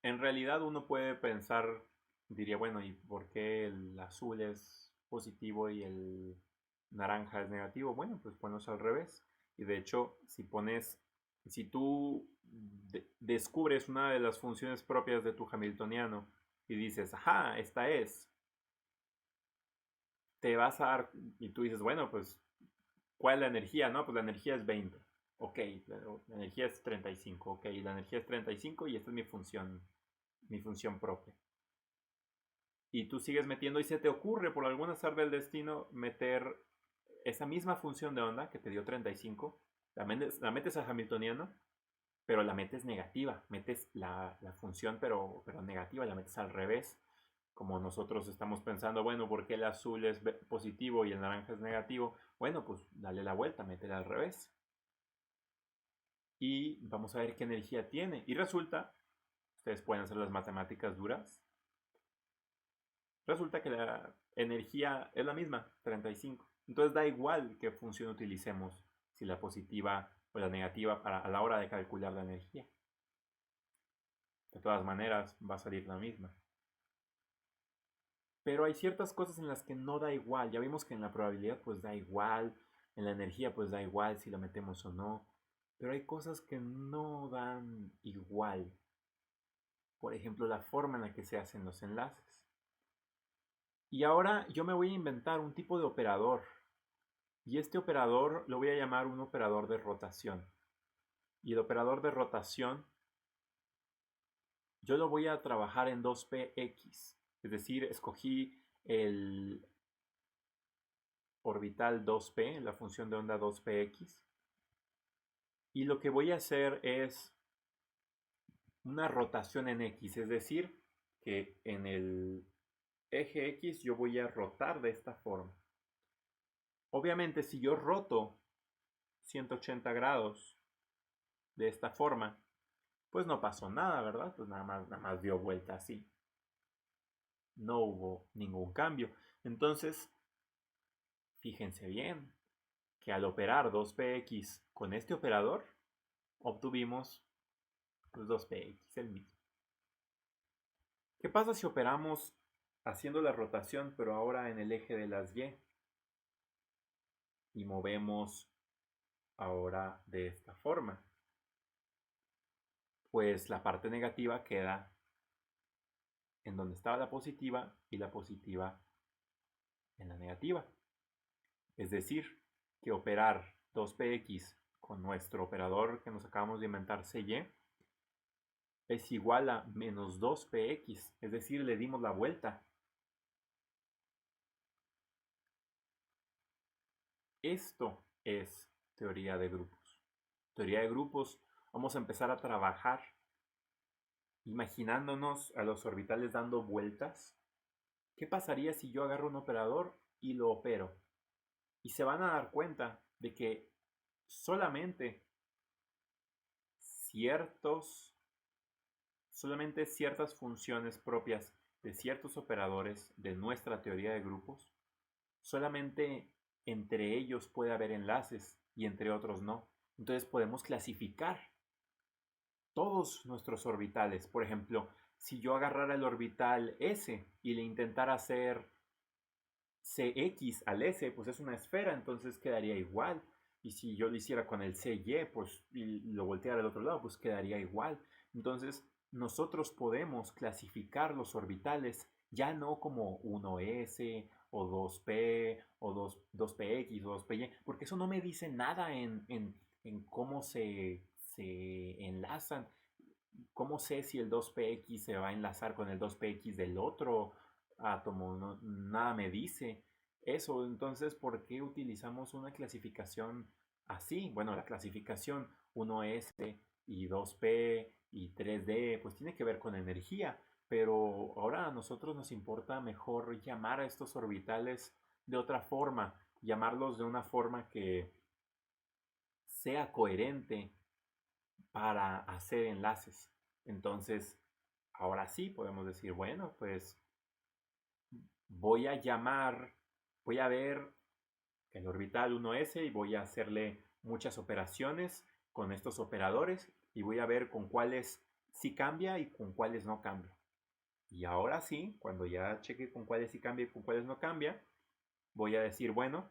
en realidad uno puede pensar, diría, bueno, ¿y por qué el azul es positivo y el naranja es negativo? Bueno, pues ponlos al revés. Y de hecho, si tú descubres una de las funciones propias de tu hamiltoniano y dices, ajá, esta es, te vas a dar, y tú dices, bueno, pues, ¿cuál es la energía? No, pues la energía es 20. Ok, la energía es 35. Ok, la energía es 35 y esta es mi función propia. Y tú sigues metiendo y se te ocurre por algún azar del destino meter esa misma función de onda que te dio 35, la metes a hamiltoniano, pero la metes negativa, metes la función pero negativa, la metes al revés. Como nosotros estamos pensando, bueno, ¿por qué el azul es positivo y el naranja es negativo? Bueno, pues dale la vuelta, métela al revés. Y vamos a ver qué energía tiene. Y resulta, ustedes pueden hacer las matemáticas duras, resulta que la energía es la misma, 35. Entonces da igual qué función utilicemos, si la positiva o la negativa a la hora de calcular la energía. De todas maneras va a salir la misma. Pero hay ciertas cosas en las que no da igual. Ya vimos que en la probabilidad pues da igual, en la energía pues da igual si la metemos o no. Pero hay cosas que no dan igual. Por ejemplo, la forma en la que se hacen los enlaces. Y ahora yo me voy a inventar un tipo de operador. Y este operador lo voy a llamar un operador de rotación. Y el operador de rotación yo lo voy a trabajar en 2px. Es decir, escogí el orbital 2p, la función de onda 2px. Y lo que voy a hacer es una rotación en x. Es decir, que en el eje x yo voy a rotar de esta forma. Obviamente, si yo roto 180 grados de esta forma, pues no pasó nada, ¿verdad? Pues nada más dio vuelta así. No hubo ningún cambio. Entonces, fíjense bien que al operar 2px con este operador, obtuvimos pues, 2px, el mismo. ¿Qué pasa si operamos haciendo la rotación, pero ahora en el eje de las y? Y movemos ahora de esta forma. Pues la parte negativa queda en donde estaba la positiva y la positiva en la negativa. Es decir, que operar 2px con nuestro operador que nos acabamos de inventar CY es igual a menos 2px, es decir, le dimos la vuelta. Esto es teoría de grupos. Teoría de grupos, vamos a empezar a trabajar imaginándonos a los orbitales dando vueltas. ¿Qué pasaría si yo agarro un operador y lo opero? Y se van a dar cuenta de que solamente ciertos, solamente ciertas funciones propias de ciertos operadores de nuestra teoría de grupos, solamente entre ellos puede haber enlaces y entre otros no. Entonces podemos clasificar todos nuestros orbitales. Por ejemplo, si yo agarrara el orbital S y le intentara hacer Cx al S, pues es una esfera, entonces quedaría igual. Y si yo lo hiciera con el CY, pues y lo volteara al otro lado, pues quedaría igual. Entonces, nosotros podemos clasificar los orbitales ya no como 1s o 2p o 2px o 2py, porque eso no me dice nada en cómo se enlazan. ¿Cómo sé si el 2px se va a enlazar con el 2px del otro átomo? No, nada me dice eso. Entonces, ¿por qué utilizamos una clasificación así? Bueno, la clasificación 1s y 2p y 3d, pues tiene que ver con energía, pero ahora a nosotros nos importa mejor llamar a estos orbitales de otra forma, llamarlos de una forma que sea coherente para hacer enlaces. Entonces, ahora sí podemos decir, bueno, pues voy a llamar, voy a ver el orbital 1s y voy a hacerle muchas operaciones con estos operadores y voy a ver con cuáles sí cambia y con cuáles no cambia. Y ahora sí, cuando ya cheque con cuáles sí cambia y con cuáles no cambia, voy a decir, bueno,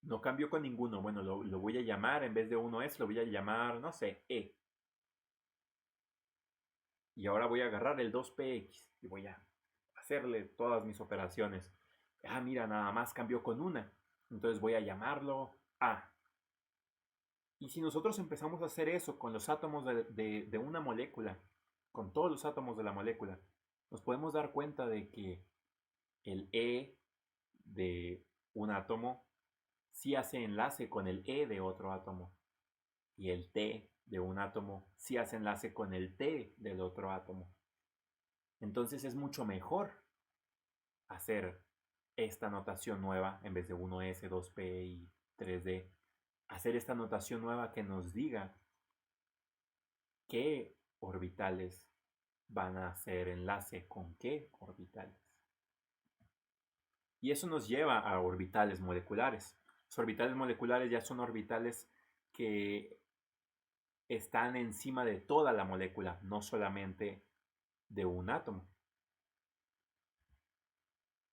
no cambio con ninguno. Bueno, lo voy a llamar, en vez de 1s, lo voy a llamar, no sé, E. Y ahora voy a agarrar el 2px y voy a hacerle todas mis operaciones. Ah, mira, nada más cambió con una. Entonces voy a llamarlo A. Y si nosotros empezamos a hacer eso con los átomos de una molécula, con todos los átomos de la molécula, nos podemos dar cuenta de que el E de un átomo sí hace enlace con el E de otro átomo. Y el T de un átomo sí hace enlace con el T del otro átomo. Entonces es mucho mejor hacer esta notación nueva en vez de 1s, 2p y 3d. Hacer esta notación nueva que nos diga qué orbitales van a hacer enlace con qué orbitales. Y eso nos lleva a orbitales moleculares. Los orbitales moleculares ya son orbitales que están encima de toda la molécula, no solamente de un átomo.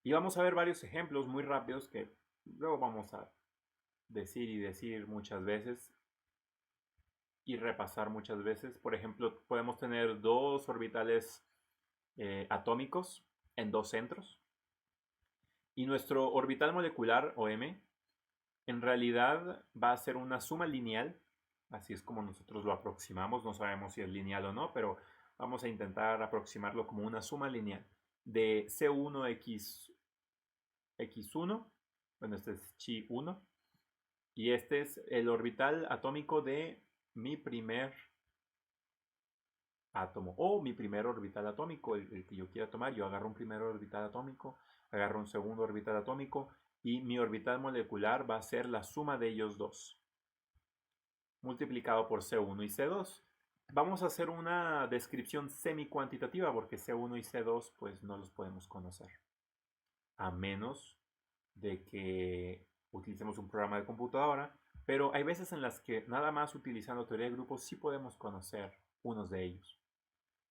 Y vamos a ver varios ejemplos muy rápidos que luego vamos a decir y decir muchas veces y repasar muchas veces. Por ejemplo, podemos tener dos orbitales atómicos en dos centros. Y nuestro orbital molecular, o M, en realidad va a ser una suma lineal. Así es como nosotros lo aproximamos. No sabemos si es lineal o no, pero vamos a intentar aproximarlo como una suma lineal de C1x1. Bueno, este es Chi1. Y este es el orbital atómico de mi primer átomo o mi primer orbital atómico, el que yo quiera tomar. Yo agarro un primer orbital atómico, agarro un segundo orbital atómico y mi orbital molecular va a ser la suma de ellos dos multiplicado por C1 y C2. Vamos a hacer una descripción semi-cuantitativa porque C1 y C2 pues no los podemos conocer a menos de que utilicemos un programa de computadora, pero hay veces en las que nada más utilizando teoría de grupos sí podemos conocer unos de ellos.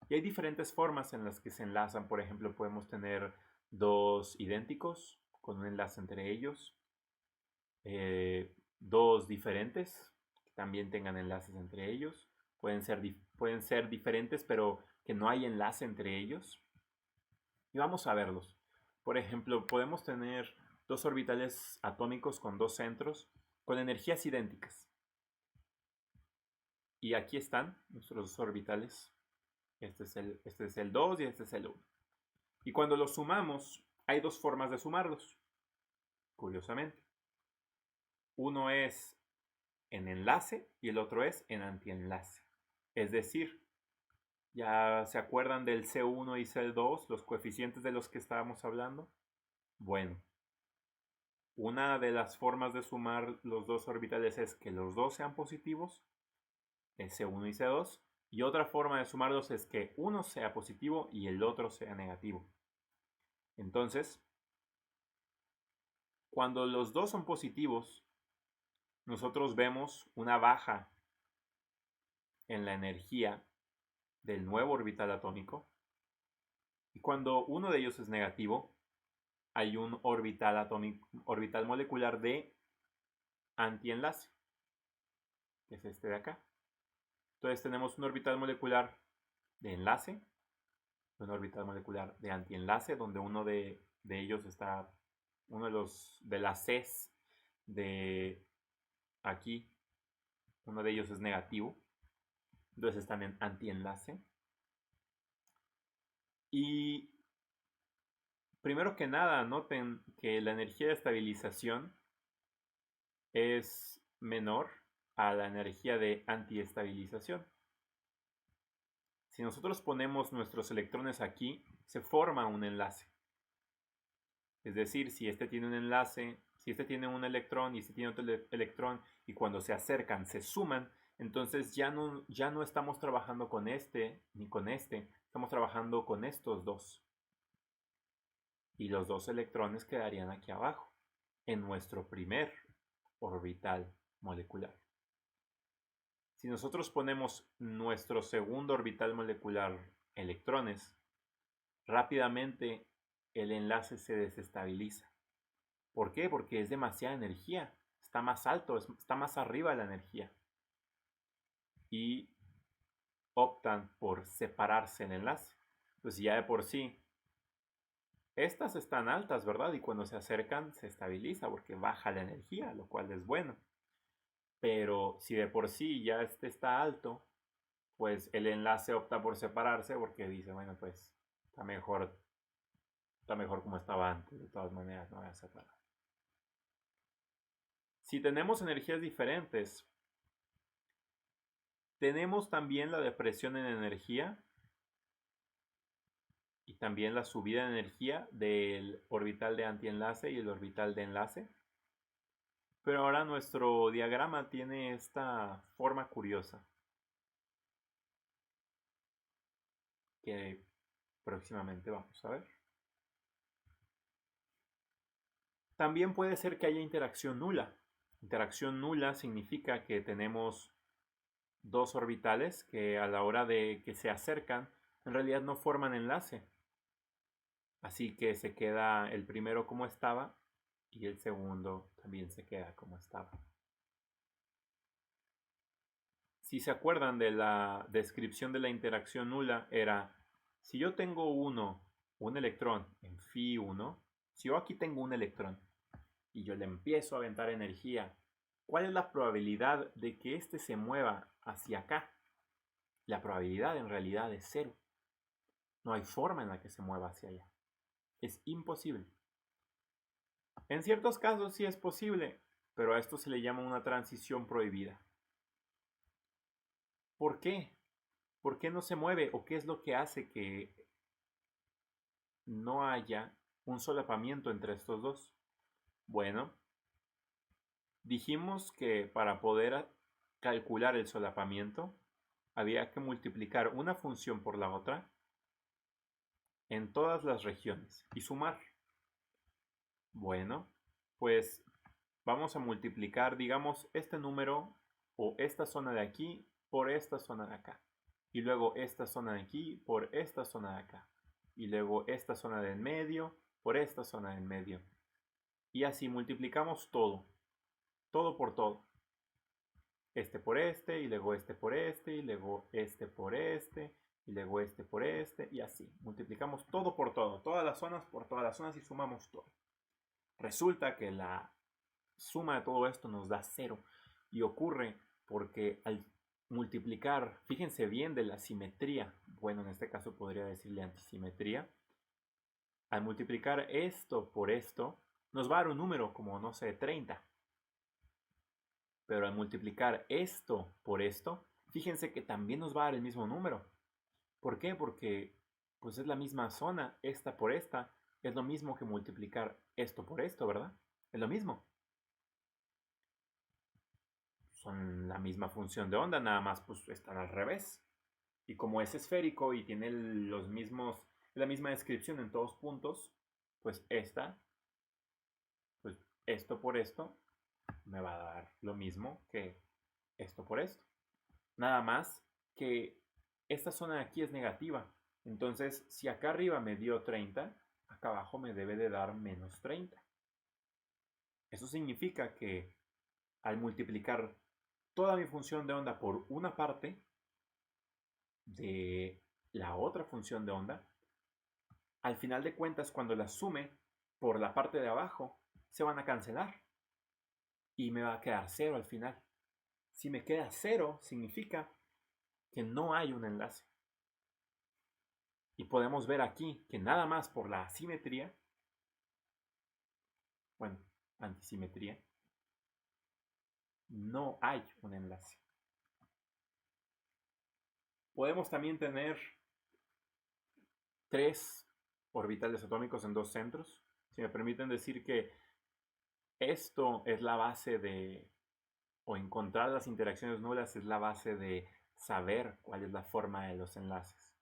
Y hay diferentes formas en las que se enlazan. Por ejemplo, podemos tener dos idénticos con un enlace entre ellos. Dos diferentes que también tengan enlaces entre ellos. Pueden ser diferentes pero que no hay enlace entre ellos. Y vamos a verlos. Por ejemplo, podemos tener dos orbitales atómicos con dos centros con energías idénticas. Y aquí están nuestros dos orbitales. Este es el 2 y este es el 1. Y cuando los sumamos, hay dos formas de sumarlos, curiosamente. Uno es en enlace y el otro es en antienlace. Es decir, ¿ya se acuerdan del C1 y C2, los coeficientes de los que estábamos hablando? Bueno, una de las formas de sumar los dos orbitales es que los dos sean positivos, el C1 y C2, y otra forma de sumarlos es que uno sea positivo y el otro sea negativo. Entonces, cuando los dos son positivos, nosotros vemos una baja en la energía del nuevo orbital atómico, y cuando uno de ellos es negativo, hay un orbital molecular de antienlace, que es este de acá. Entonces tenemos un orbital molecular de enlace, un orbital molecular de antienlace, donde uno de ellos está, uno de las Cs de aquí, uno de ellos es negativo, entonces están en antienlace. Y primero que nada, noten que la energía de estabilización es menor a la energía de antiestabilización. Si nosotros ponemos nuestros electrones aquí, se forma un enlace. Es decir, si este tiene un enlace, si este tiene un electrón y este tiene otro electrón, y cuando se acercan se suman, entonces ya no estamos trabajando con este ni con este, estamos trabajando con estos dos. Y los dos electrones quedarían aquí abajo, en nuestro primer orbital molecular. Si nosotros ponemos nuestro segundo orbital molecular electrones, rápidamente el enlace se desestabiliza. ¿Por qué? Porque es demasiada energía, está más alto, está más arriba la energía. Y optan por separarse el enlace. Pues ya de por sí, estas están altas, ¿verdad? Y cuando se acercan se estabiliza porque baja la energía, lo cual es bueno. Pero si de por sí ya este está alto, pues el enlace opta por separarse porque dice, bueno, pues está mejor como estaba antes, de todas maneras, no voy a separar. Si tenemos energías diferentes, tenemos también la depresión en energía y también la subida de energía del orbital de antienlace y el orbital de enlace. Pero ahora nuestro diagrama tiene esta forma curiosa que próximamente vamos a ver. También puede ser que haya interacción nula. Interacción nula significa que tenemos dos orbitales que a la hora de que se acercan en realidad no forman enlace. Así que se queda el primero como estaba y el segundo también se queda como estaba. Si se acuerdan de la descripción de la interacción nula, era si yo tengo un electrón en Φ1, si yo aquí tengo un electrón y yo le empiezo a aventar energía, ¿cuál es la probabilidad de que éste se mueva hacia acá? La probabilidad en realidad es cero. No hay forma en la que se mueva hacia allá. Es imposible. En ciertos casos sí es posible, pero a esto se le llama una transición prohibida. ¿Por qué? ¿Por qué no se mueve? ¿O qué es lo que hace que no haya un solapamiento entre estos dos? Bueno, dijimos que para poder calcular el solapamiento había que multiplicar una función por la otra en todas las regiones y sumar. Bueno, pues vamos a multiplicar, digamos, este número o esta zona de aquí por esta zona de acá. Y luego esta zona de aquí por esta zona de acá. Y luego esta zona de en medio por esta zona de en medio. Y así multiplicamos todo. Todo por todo. Este por este, y luego este por este, y luego este por este, y luego este por este, y así. Multiplicamos todo por todo, todas las zonas por todas las zonas y sumamos todo. Resulta que la suma de todo esto nos da 0 y ocurre porque al multiplicar, fíjense bien de la simetría, bueno, en este caso podría decirle antisimetría, al multiplicar esto por esto, nos va a dar un número como, no sé, 30. Pero al multiplicar esto por esto, fíjense que también nos va a dar el mismo número. ¿Por qué? Porque pues es la misma zona, esta por esta, es lo mismo que multiplicar esto por esto, ¿verdad? Es lo mismo. Son la misma función de onda, nada más pues están al revés. Y como es esférico y tiene los mismos, la misma descripción en todos puntos, pues pues esto por esto, me va a dar lo mismo que esto por esto. Nada más que esta zona de aquí es negativa. Entonces, si acá arriba me dio 30, acá abajo me debe de dar menos 30. Eso significa que al multiplicar toda mi función de onda por una parte de la otra función de onda, al final de cuentas, cuando las sume por la parte de abajo, se van a cancelar y me va a quedar 0 al final. Si me queda 0, significa que no hay un enlace. Y podemos ver aquí que nada más por la asimetría, bueno, antisimetría, no hay un enlace. Podemos también tener 3 orbitales atómicos en 2 centros. Si me permiten decir que esto es la base de, o encontrar las interacciones nulas es la base de saber cuál es la forma de los enlaces.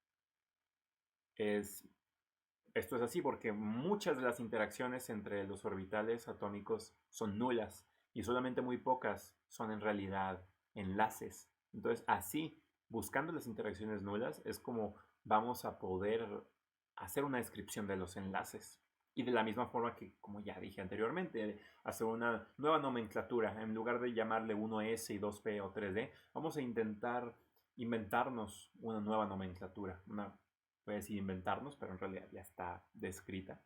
Esto es así porque muchas de las interacciones entre los orbitales atómicos son nulas y solamente muy pocas son en realidad enlaces. Entonces, así, buscando las interacciones nulas, es como vamos a poder hacer una descripción de los enlaces. Y de la misma forma que, como ya dije anteriormente, hacer una nueva nomenclatura. En lugar de llamarle 1S y 2P o 3D, vamos a intentar inventarnos una nueva nomenclatura, voy a decir inventarnos, pero en realidad ya está descrita.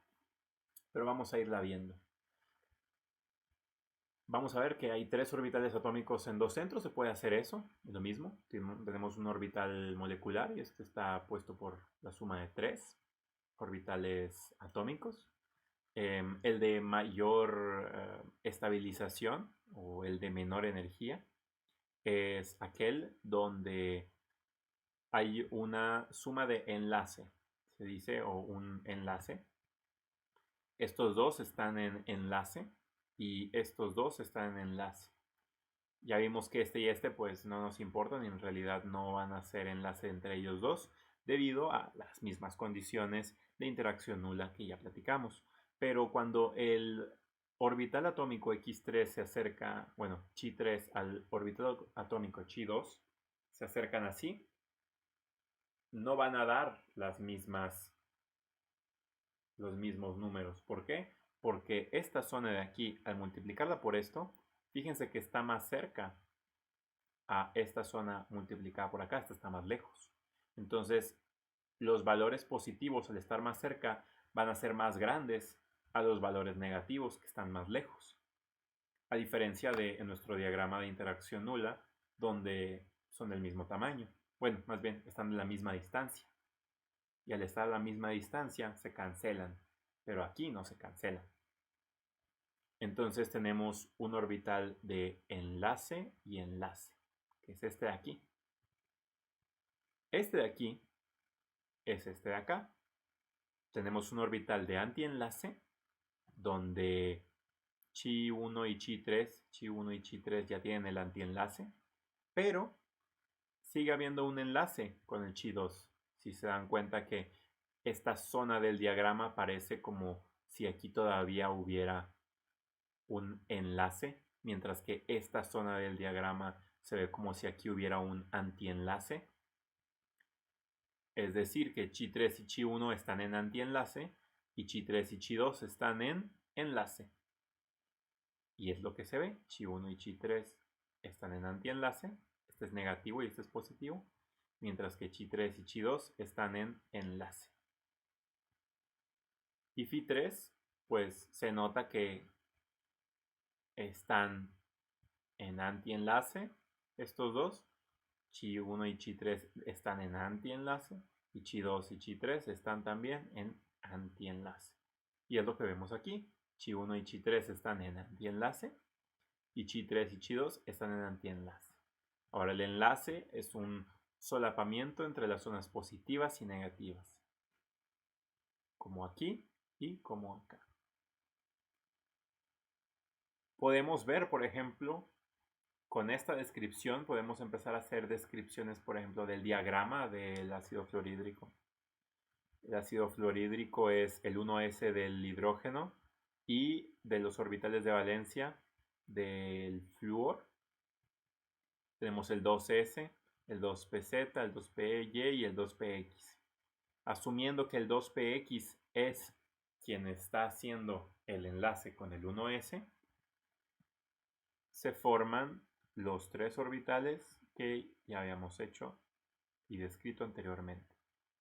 Pero vamos a irla viendo. Vamos a ver que hay 3 orbitales atómicos en 2 centros, se puede hacer eso, es lo mismo. Tenemos un orbital molecular y este está puesto por la suma de 3 orbitales atómicos. El de mayor estabilización o el de menor energía es aquel donde hay una suma de enlace, se dice, o un enlace. Estos dos están en enlace y estos dos están en enlace. Ya vimos que este y este pues no nos importan y en realidad no van a ser enlace entre ellos dos debido a las mismas condiciones de interacción nula que ya platicamos. Pero cuando el orbital atómico X3 se acerca, bueno, Chi3 al orbital atómico Chi2, se acercan así, no van a dar los mismos números. ¿Por qué? Porque esta zona de aquí, al multiplicarla por esto, fíjense que está más cerca a esta zona multiplicada por acá, esta está más lejos. Entonces, los valores positivos al estar más cerca van a ser más grandes a los valores negativos que están más lejos. A diferencia de en nuestro diagrama de interacción nula, donde son del mismo tamaño. Bueno, más bien, están de la misma distancia. Y al estar a la misma distancia, se cancelan. Pero aquí no se cancelan. Entonces tenemos un orbital de enlace y enlace, que es este de aquí. Este de aquí es este de acá. Tenemos un orbital de antienlace, donde Chi1 y Chi3, y Chi3 ya tienen el antienlace, pero sigue habiendo un enlace con el Chi2. Si se dan cuenta que esta zona del diagrama parece como si aquí todavía hubiera un enlace, mientras que esta zona del diagrama se ve como si aquí hubiera un antienlace. Es decir, que Chi3 y Chi1 están en antienlace y Chi3 y Chi2 están en enlace. Y es lo que se ve, Chi1 y Chi3 están en antienlace, este es negativo y este es positivo. mientras que Chi3 y Chi2 están en enlace. Y Fi3, pues se nota que están en antienlace estos dos. Chi1 y Chi3 están en antienlace y Chi2 y Chi3 están también en antienlace. Y es lo que vemos aquí. Chi1 y Chi3 están en antienlace y Chi3 y Chi2 están en antienlace. Ahora el enlace es un solapamiento entre las zonas positivas y negativas, como aquí y como acá. Podemos ver, por ejemplo, con esta descripción podemos empezar a hacer descripciones, por ejemplo, del diagrama del ácido fluorhídrico. El ácido fluorhídrico es el 1s del hidrógeno y de los orbitales de valencia del flúor. Tenemos el 2s, el 2pz, el 2py y el 2px. Asumiendo que el 2px es quien está haciendo el enlace con el 1s, se forman los tres orbitales que ya habíamos hecho y descrito anteriormente.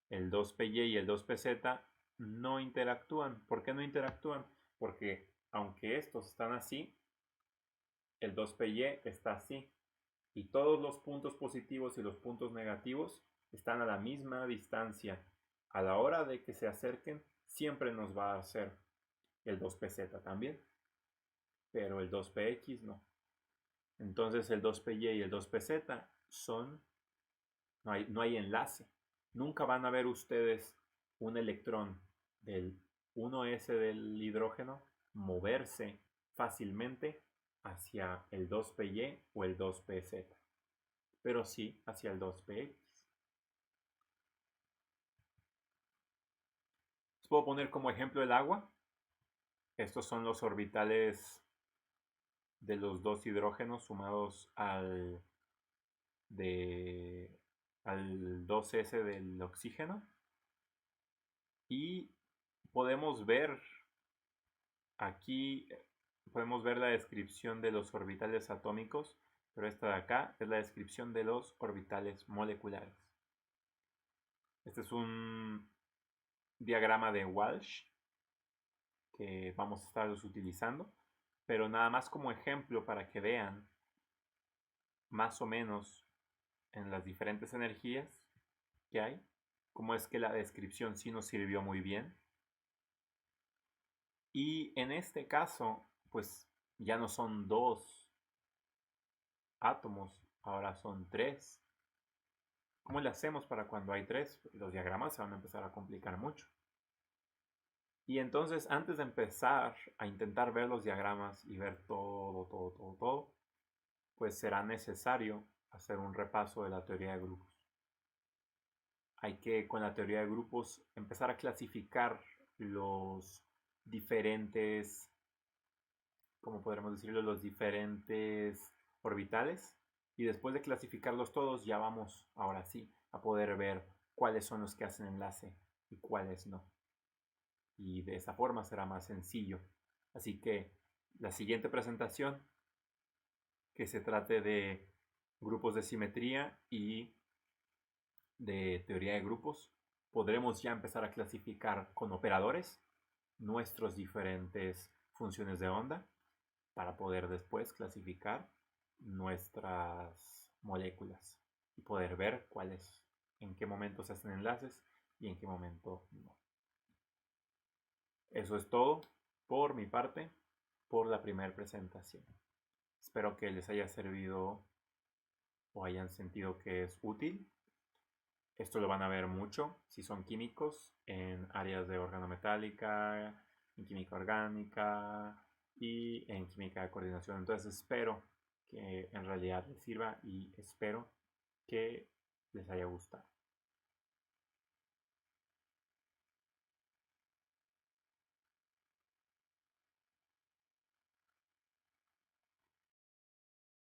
El 2py y el 2pz no interactúan. ¿Por qué no interactúan? Porque aunque estos están así, el 2py está así. Y todos los puntos positivos y los puntos negativos están a la misma distancia. A la hora de que se acerquen, siempre nos va a hacer el 2pz también, pero el 2px no. Entonces el 2py y el 2pz no hay enlace. Nunca van a ver ustedes un electrón del 1s del hidrógeno moverse fácilmente hacia el 2py o el 2pz, pero sí hacia el 2px. Les puedo poner como ejemplo el agua. Estos son los orbitales de los dos hidrógenos sumados al 2s del oxígeno. Y podemos ver aquí, podemos ver la descripción de los orbitales atómicos, pero esta de acá es la descripción de los orbitales moleculares. Este es un diagrama de Walsh que vamos a estarlos utilizando, pero nada más como ejemplo para que vean más o menos en las diferentes energías que hay, cómo es que la descripción sí nos sirvió muy bien. Y en este caso, pues ya no son dos átomos, ahora son tres. ¿Cómo le hacemos para cuando hay tres? Los diagramas se van a empezar a complicar mucho. Y entonces, antes de empezar a intentar ver los diagramas y ver todo, pues será necesario hacer un repaso de la teoría de grupos. Hay que, con la teoría de grupos, empezar a clasificar los diferentes, ¿cómo podremos decirlo? Los diferentes orbitales. Y después de clasificarlos todos, ya vamos, ahora sí, a poder ver cuáles son los que hacen enlace y cuáles no. Y de esa forma será más sencillo. Así que la siguiente presentación, que se trate de grupos de simetría y de teoría de grupos, podremos ya empezar a clasificar con operadores nuestras diferentes funciones de onda para poder después clasificar nuestras moléculas y poder ver cuáles, en qué momento se hacen enlaces y en qué momento no. Eso es todo por mi parte por la primera presentación. Espero que les haya servido o hayan sentido que es útil. Esto lo van a ver mucho si son químicos en áreas de organometálica, en química orgánica y en química de coordinación. Entonces espero que en realidad les sirva y espero que les haya gustado.